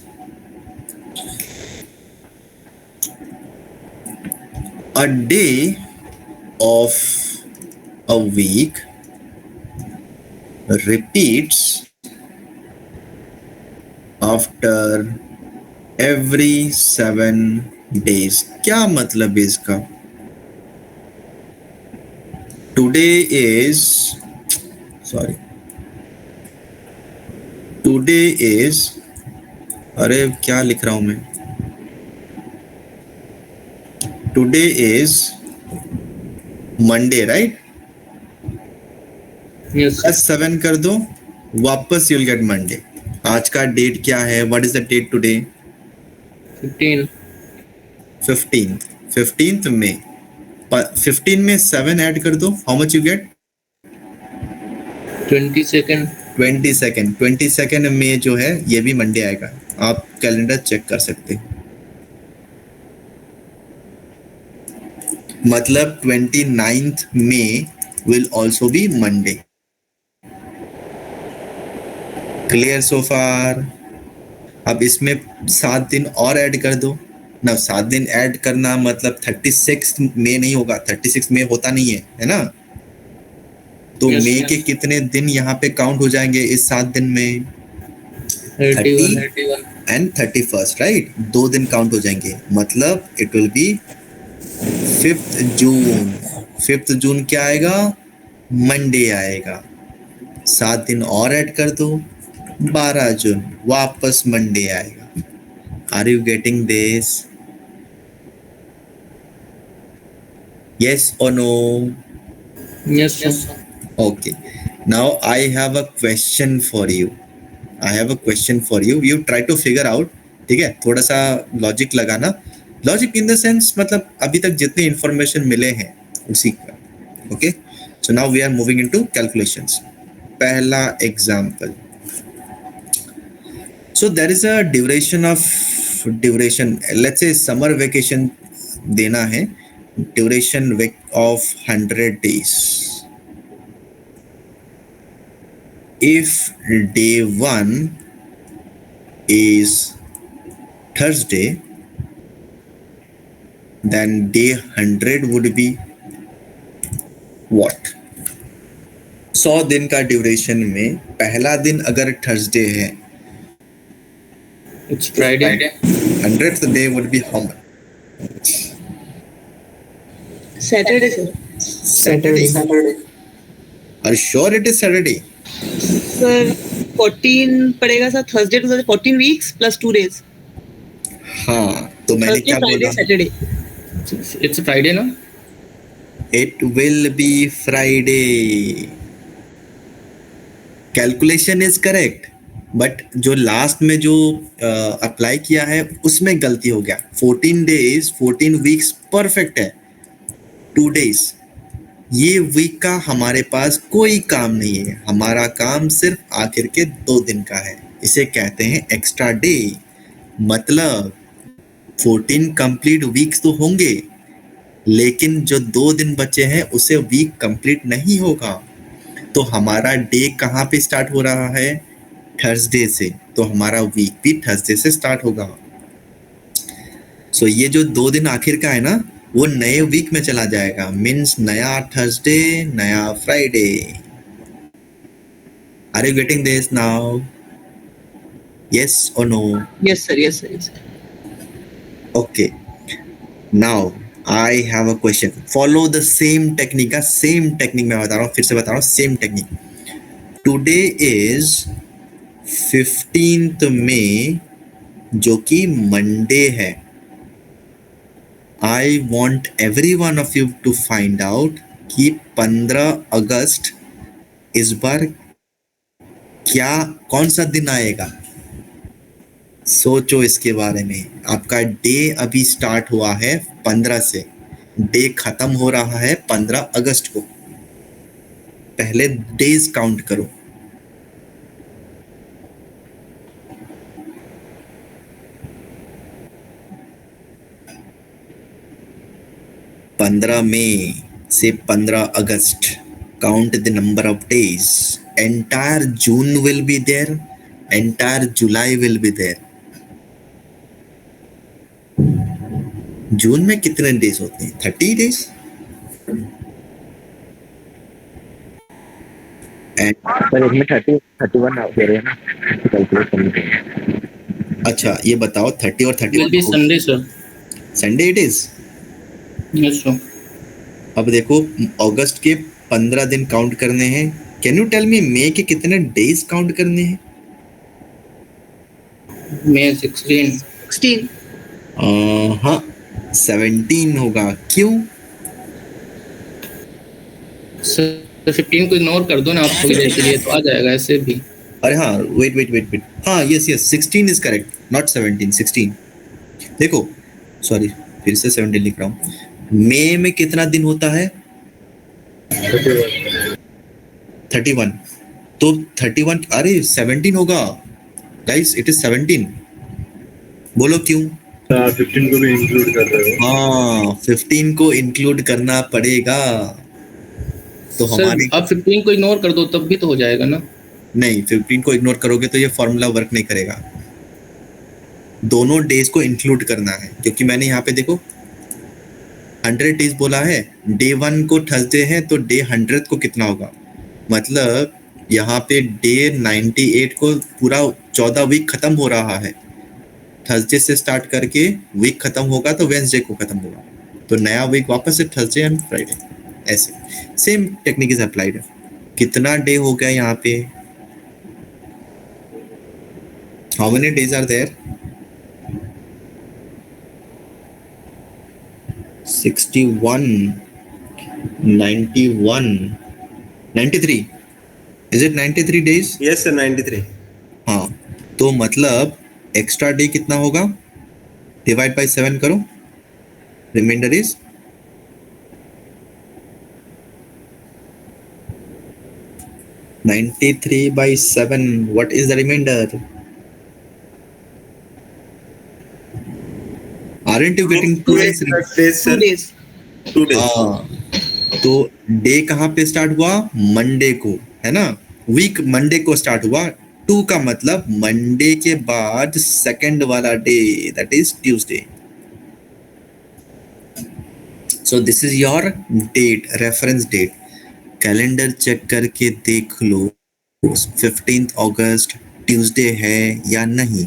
A day of a week repeats after every 7 days. क्या मतलब है इसका? Today is अरे क्या लिख रहा हूं मैं? Today is Monday right, Yes. Plus 7 कर दो, वापस यू विल गेट मंडे। आज का डेट क्या है? What is the date today? 15. 15th में 15 में 7 ऐड कर दो, how much you get? 22nd. 22nd में जो है ये भी मंडे आएगा, आप कैलेंडर चेक कर सकते हैं। मतलब 29th में will also be Monday. Clear so far? अब इसमें 7 दिन और ऐड कर दो ना। 7 दिन ऐड करना मतलब 36 में नहीं होगा, 36 में होता नहीं है ना? तो Yes, मई yes. के कितने दिन यहाँ पे काउंट हो जाएंगे इस 7 दिन में? 31. एंड 31st राइट, 2 दिन काउंट हो जाएंगे। मतलब it will B 5th June. 5th जून क्या आएगा? मंडे आएगा। 7 दिन और ऐड कर दो, 12 जून वापस मंडे आएगा। Are you getting this? Yes और no? Yes, sir. Okay. Now I have a question for you. You try to figure out, ठीक है? थोड़ा सा लॉजिक लगाना। लॉजिक इन द सेंस मतलब अभी तक जितने इंफॉर्मेशन मिले हैं उसी का। Okay, so now we are moving into calculations. पहला example, so there is a duration, let's say summer vacation देना है, duration of 100 days। If day 1 is Thursday, then day 100 would be what? 100 दिन का duration में पहला दिन अगर Thursday है, It's Friday. 100th day would be how much? Saturday, sir. Saturday. Are you sure it is Saturday? Sir, 14 पड़ेगा sir, Thursday to Thursday 14 weeks plus 2 days. हाँ, तो मैंने Thursday, क्या Friday, बोला? Saturday. It's Friday, no? It will be Friday. Calculation is correct, but जो last में जो apply किया है उसमें गलती हो गया। 14 days 14 weeks परफेक्ट है, 2 days ये वीक का हमारे पास कोई काम नहीं है। हमारा काम सिर्फ आखिर के 2 दिन का है, इसे कहते हैं एक्स्ट्रा डे। मतलब 14 कंप्लीट वीक्स तो होंगे, लेकिन जो 2 दिन बचे हैं उसे वीक कंप्लीट नहीं होगा। तो हमारा डे कहाँ पे स्टार्ट हो रहा है? थर्सडे से, तो हमारा वीक भी थर्सडे से स्टार्ट होगा। सो ये जो 2 दिन आखिर का है ना, वो नए वीक में चला जाएगा। मीन्स नया थर्सडे, नया Friday. Are you getting this now? Yes और no? Yes, sir. Yes, sir. Yes, sir. Okay. Now I have a question. Follow the same technique. Same technique मैं बता रहा हूँ, फिर से बता रहा हूँ, same technique. Today is 15th May, जो कि मंडे है। I want every one of you to find out कि 15 अगस्त इस बार क्या कौन सा दिन आएगा। सोचो इसके बारे में। आपका डे अभी स्टार्ट हुआ है 15 से, डे खत्म हो रहा है 15 अगस्त को। पहले डेज काउंट करो। पंद्रह मई से 15 अगस्त, count the number of days. Entire June will be there, entire July will be there. जून में कितने डेज होते हैं? 30 डेज। पर इसमें 31 दे रहे हैं ना, कैलकुलेट करने के लिए। अच्छा ये बताओ 30 और Will be 31 Sunday, sir. Sunday it is. Yes, sir. अब देखो अगस्त के 15 दिन काउंट करने हैं। कैन यू टेल मी मई के कितने डेज काउंट करने हैं? May 16. 16. हाँ 17 होगा। क्यों? सर 15 को इग्नोर कर दो ना आप थोड़ी देर के लिए, तो आ जाएगा ऐसे भी। अरे हाँ, वेट, हाँ यस 16 इज करेक्ट, नॉट 17, 16। देखो सॉरी, फिर से 17 लिख रहा हूँ। मई में कितना दिन होता है? 31। तो 31, अरे 17 होगा गाइस, इट इज 17। बोलो क्यों? 15 को भी इंक्लूड कर रहे हो। हाँ 15 को इंक्लूड करना पड़ेगा। तो सर हमारी आप 15 को इग्नोर कर दो तब भी तो हो जाएगा ना। नहीं, 15 को इग्नोर करोगे तो ये फॉर्मूला वर्क नहीं करेगा। दोनों डेज को इंक्लूड करना है, क्योंकि मैंने यहाँ पे देखो 100 डेज बोला है। डे 1 को थर्सडे है तो डे 100 को कितना होगा? मतलब यहाँ पे डे 98 को पूरा 14 वीक खत्म हो रहा है। थर्सडे से स्टार्ट करके वीक खत्म होगा तो वेडनेसडे को खत्म होगा, तो नया वीक वापस से थर्सडे एंड फ्राइडे। ऐसे सेम टेक्निक इज अप्लाइड। कितना डे हो गया यहाँ पे? How many days are there? 61, 91, 93। Is it 93 days? Yes sir 93। हाँ, तो मतलब एक्स्ट्रा डे कितना होगा? डिवाइड बाय 7 करो, reminder is 93 by 7. What is the remainder? Aren't you getting 2 days? 2 days। 2 days। हाँ, तो डे कहाँ पे स्टार्ट हुआ? मंडे को, है ना? वीक मंडे को स्टार्ट हुआ। 2 का मतलब मंडे के बाद सेकंड वाला day, that is Tuesday. So this is your date, reference date. Calendar check करके देख लो 15 अगस्त ट्यूसडे है या नहीं।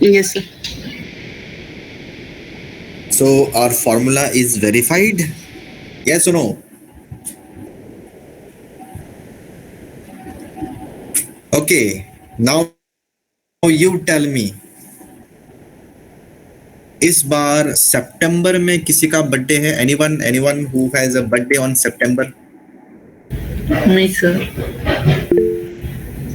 Yes sir. So our formula is verified? Yes or no? Okay, now you tell me, इस बार सितंबर में किसी का बर्थडे है? anyone who has a birthday on September? नहीं सर।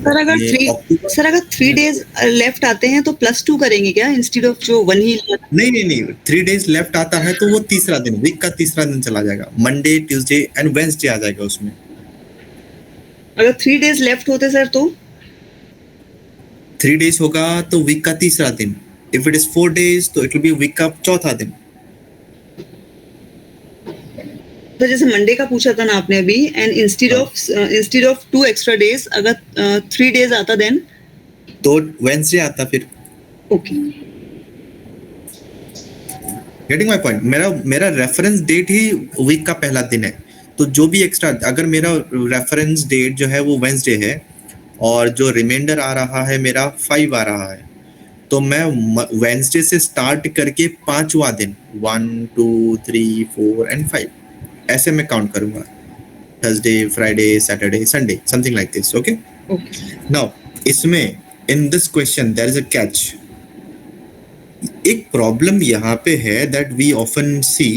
सर अगर 3 डेज लेफ्ट आते हैं तो +2 करेंगे क्या इंस्टेड ऑफ जो 1 ही? नहीं, 3 डेज लेफ्ट आता है तो वो तीसरा दिन, वीक का तीसरा दिन चला जाएगा। मंडे, ट्यूसडे एंड वेडनेसडे आ जाएगा उसमें। अगर 3 डेज लेफ्ट होते सर तो 3 डेज होगा तो वीक का तीसरा दिन। इफ इट इज 4 डेज तो इट विल बी वीक का चौथा दिन। तो जैसे मंडे का पूछा था ना आपने अभी, and instead of 2 extra days अगर 3 डेज आता देन तो वेडनेसडे आता फिर। Okay, getting my point? मेरा रेफरेंस डेट ही वीक का पहला दिन है, तो जो भी एक्स्ट्रा, अगर मेरा रेफरेंस डेट जो है वो वेडनेसडे है और जो रिमाइंडर आ रहा है मेरा 5 आ रहा है, तो मैं वेडनेसडे से स्टार्ट करके 5वां दिन 1 2 3 4 एंड 5 ऐसे मैं काउंट करूंगा। Thursday, Friday, Saturday, Sunday, something like this. Okay, now इसमें in this question there is a catch. एक प्रॉब्लम यहाँ पे है that we often see,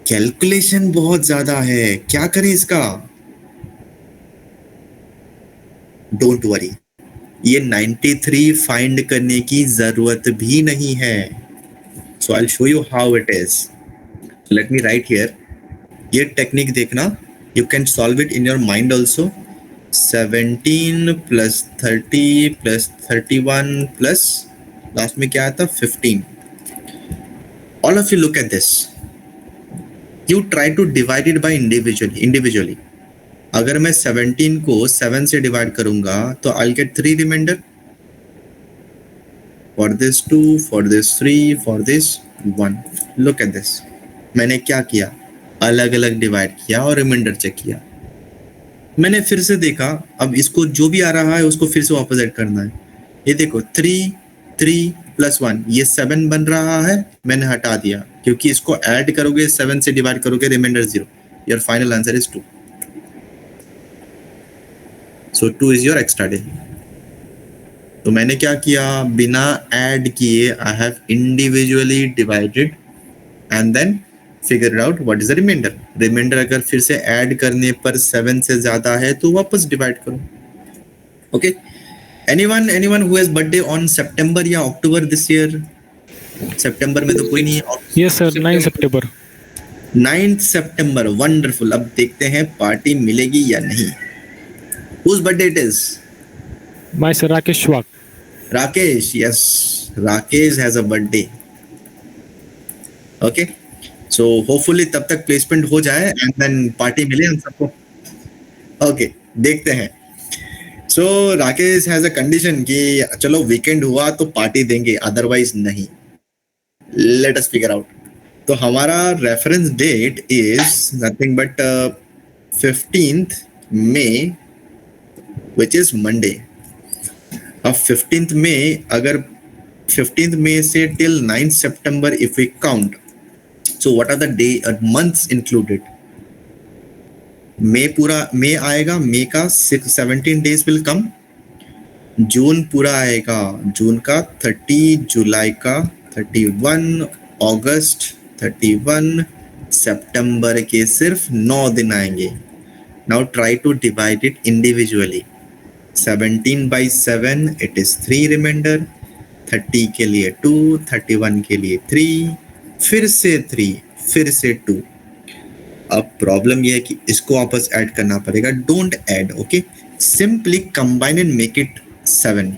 calculation बहुत ज्यादा है। क्या करें इसका? डोंट वरी, ये 93 फाइंड करने की जरूरत भी नहीं है। So I will show you how it is. Let me write here. ये टेक्निक देखना, you can solve it in your mind also. 17 plus 30 plus 31 plus last में क्या आता? 15। All of you look at this. You try to divide it by individually. अगर मैं 17 को 7 से divide करूंगा तो I get 3 reminder. For this 2, for this 3, for this 1। Look at this. मैंने क्या किया? अलग अलग डिवाइड किया और रिमाइंडर चेक किया। मैंने फिर से देखा, अब इसको जो भी आ रहा है उसको फिर से वापस ऐड करना है। ये देखो 3 3 प्लस 1, ये 7 बन रहा है, मैंने हटा दिया क्योंकि इसको ऐड करोगे 7 से डिवाइड करोगे, remainder 0। Your final answer is 2। So 2 is your extra day. तो मैंने क्या किया, बिना ऐड किए I have individually divided and then figure out what is the remainder. Remainder अगर फिर से ऐड करने पर 7 से ज्यादा है तो वापस डिवाइड करो. Okay. Anyone who has birthday on सितंबर या अक्टूबर दिस ईयर? सितंबर में तो कोई नहीं है. यस सर, 9 सितंबर. 9th सितंबर. वंडरफुल. अब देखते हैं पार्टी मिलेगी या नहीं. Whose birthday it is? My sir Rakesh walk. Rakesh. Yes, Rakesh has a birthday. Okay. So hopefully तब तक प्लेसमेंट हो जाए एंड देन पार्टी मिले हम सबको. ओके, देखते हैं. So Rakesh has a condition कि चलो वीकेंड हुआ तो पार्टी देंगे, अदरवाइज नहीं. Let us figure out. तो हमारा reference date is nothing but 15th May, which is Monday. अब 15th May, अगर 15th May से till 9th September if we count, so what are the day months included? May पूरा May आएगा, May का 17 days will come. जून पूरा आएगा, जून का 30, जुलाई का 31, अगस्त 31, सितंबर के सिर्फ 9 दिन आएंगे. Now try to divide it individually. 17 by 7 it is 3 remainder. 30 के लिए 2, 31 के लिए 3, फिर से 3, फिर से 2. अब प्रॉब्लम ये है कि इसको वापस ऐड करना पड़ेगा. Don't add. Okay, simply combine and make it 7.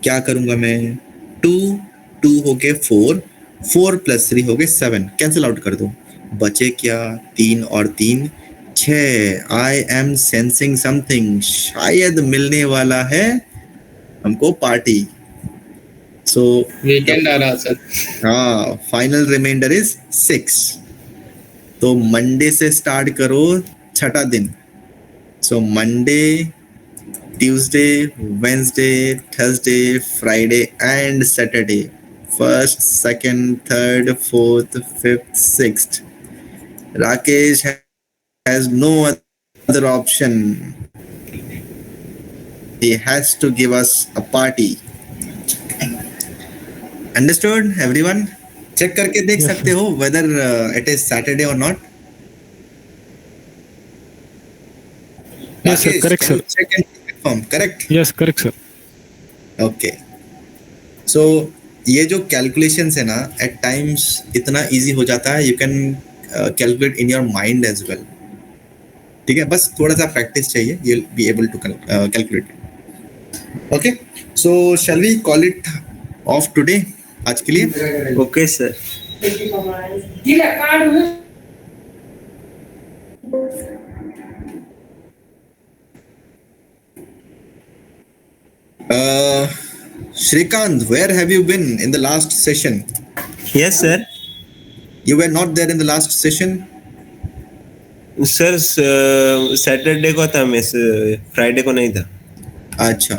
क्या करूंगा मैं? 2 हो गए 4 प्लस 3 हो गए 7. कैंसिल आउट कर दो. बचे क्या? 3 और 3 6. I am sensing something. शायद मिलने वाला है हमको पार्टी. सो वीकेंड आ रहा सर. हाँ, फाइनल रिमाइंडर इज 6. तो मंडे से स्टार्ट करो, छठा दिन. So Monday, Tuesday, Wednesday, Thursday, Friday and Saturday. First, second, third, fourth, fifth, sixth. Rakesh has no other option. He has to give us a party. Understood, everyone? Check करके देख सकते हो whether it is Saturday or not. Yes sir, correct sir. Check and confirm. Correct. Yes, correct sir. Okay. So ये जो calculations है ना, at times इतना easy हो जाता है. You can calculate in your mind as well. ठीक है, बस थोड़ा सा प्रैक्टिस चाहिए. you'll be able to calculate. Okay, so shall we call it off today आज के लिए? Okay sir. Shrikant, where have you been in the last session? Yes sir. You were not there in the last session. Sir Saturday को था मैं, Friday को नहीं था. अच्छा,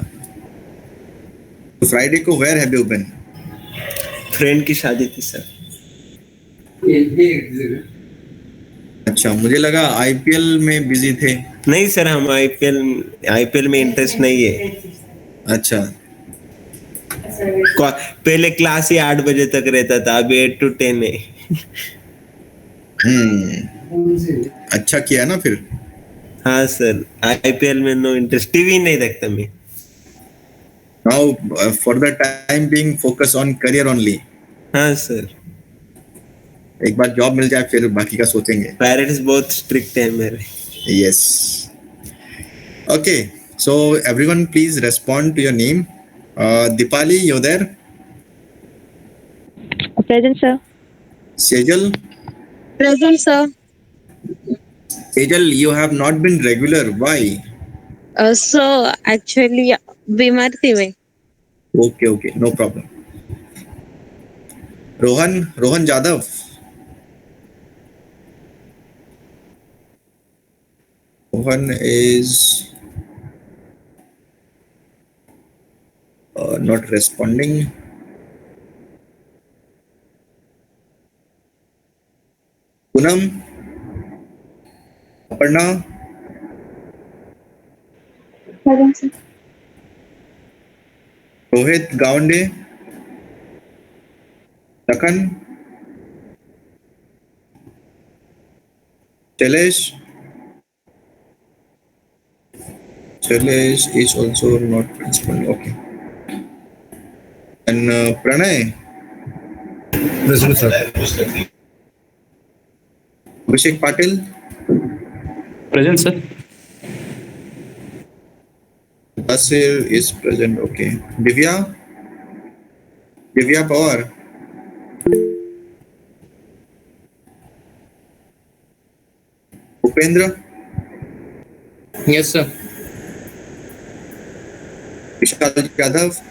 तो फ्राइडे को where have you been? Friend की शादी थी सर. अच्छा, मुझे लगा आईपीएल में बिजी थे. नहीं सर, हम आईपीएल में इंटरेस्ट नहीं है. अच्छा, पहले क्लास ही 8 बजे तक रहता था, अभी 8 to 10 है. अच्छा किया ना फिर. हाँ सर, आईपीएल में नो इंटरेस्ट, टीवी नहीं देखता मैं. Now for the time being focus on career only. हाँ सर. एक बार जॉब मिल जाए फिर बाकी का सोचेंगे. पेरेंट्स बहुत स्ट्रिक्ट है मेरे. Yes. Okay, so everyone please respond to your name. Dipali, you there? Present, sir. Sejal? Present, sir. Sejal, you have not been regular. Why? So actually बीमार थी मैं. Okay, no problem. Rohan Jadhav. Rohan is not responding. Poonam, Aparna, Rohit Gawande, Lakhan, Shailesh is also not responding. Okay. And Pranay, Present, sir. Abhishek Patil, Present, sir. Basir is present. Okay. Divya Pawar, Upendra, Yes, sir. Vishal Yadav,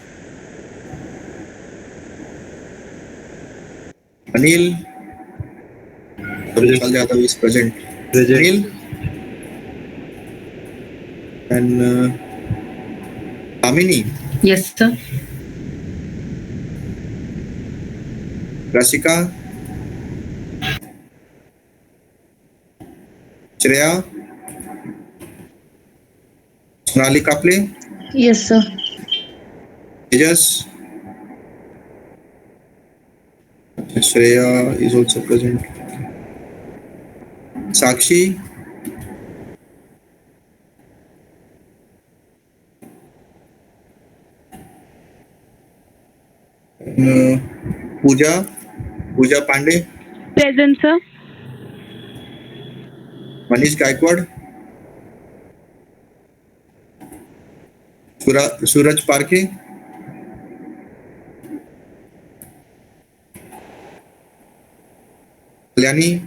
Anil. Vishal Yadav is present. Present. Anil and Kamini, Yes, sir. Rasika, Shreya, Sonali Kaple, Yes, sir. Tejas. Shreya is also present. Sakshi, Pooja Pandey, Present, sir. Manish Gaikwad, Suraj Parke, Kalyani,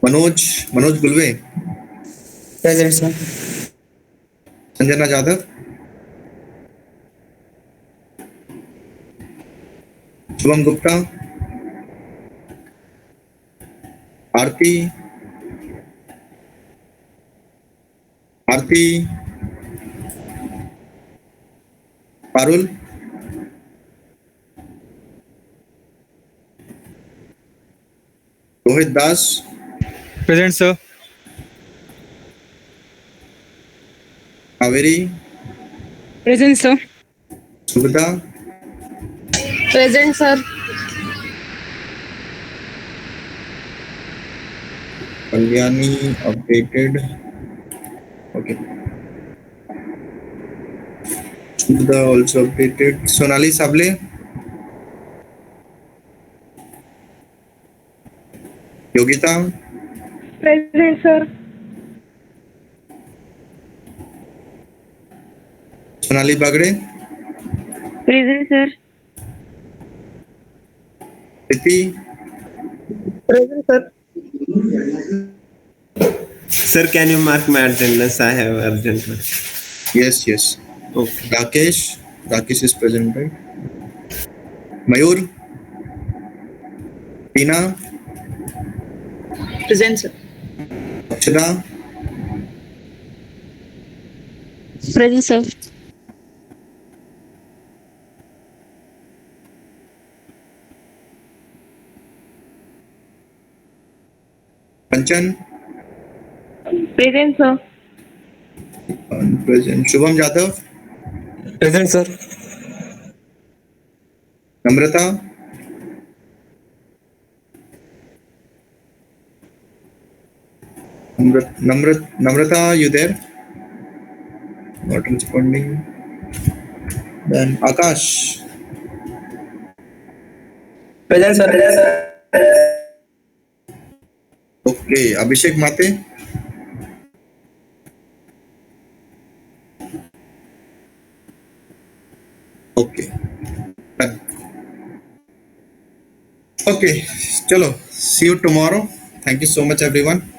Manoj Gulve, Present, sir. Sanjana Jadhav, Shubham Gupta, Aarti, Parul, Rohit Das, Present, sir. Kaveri, Present, sir. Subhada, Present, sir. Kalyani updated. Okay. Subhada also updated. Sonali Sable, Yogita, Present, sir. Sonali Bagre, Present, sir. Priti, Present, sir. Sir, can you mark my attendance? I have urgent work. yes. Okay. Rakesh is present, right? Mayur, Tina, Present, sir. Akshada, Present, sir. Kanchan, Present, sir. present. Shubham Jadhav, Present, sir. Namrata, Namrata, you there? Not responding. Then Akash, Present, sir. okay. Abhishek Mate, okay. Done. Okay, chalo. See you tomorrow. Thank you so much, everyone.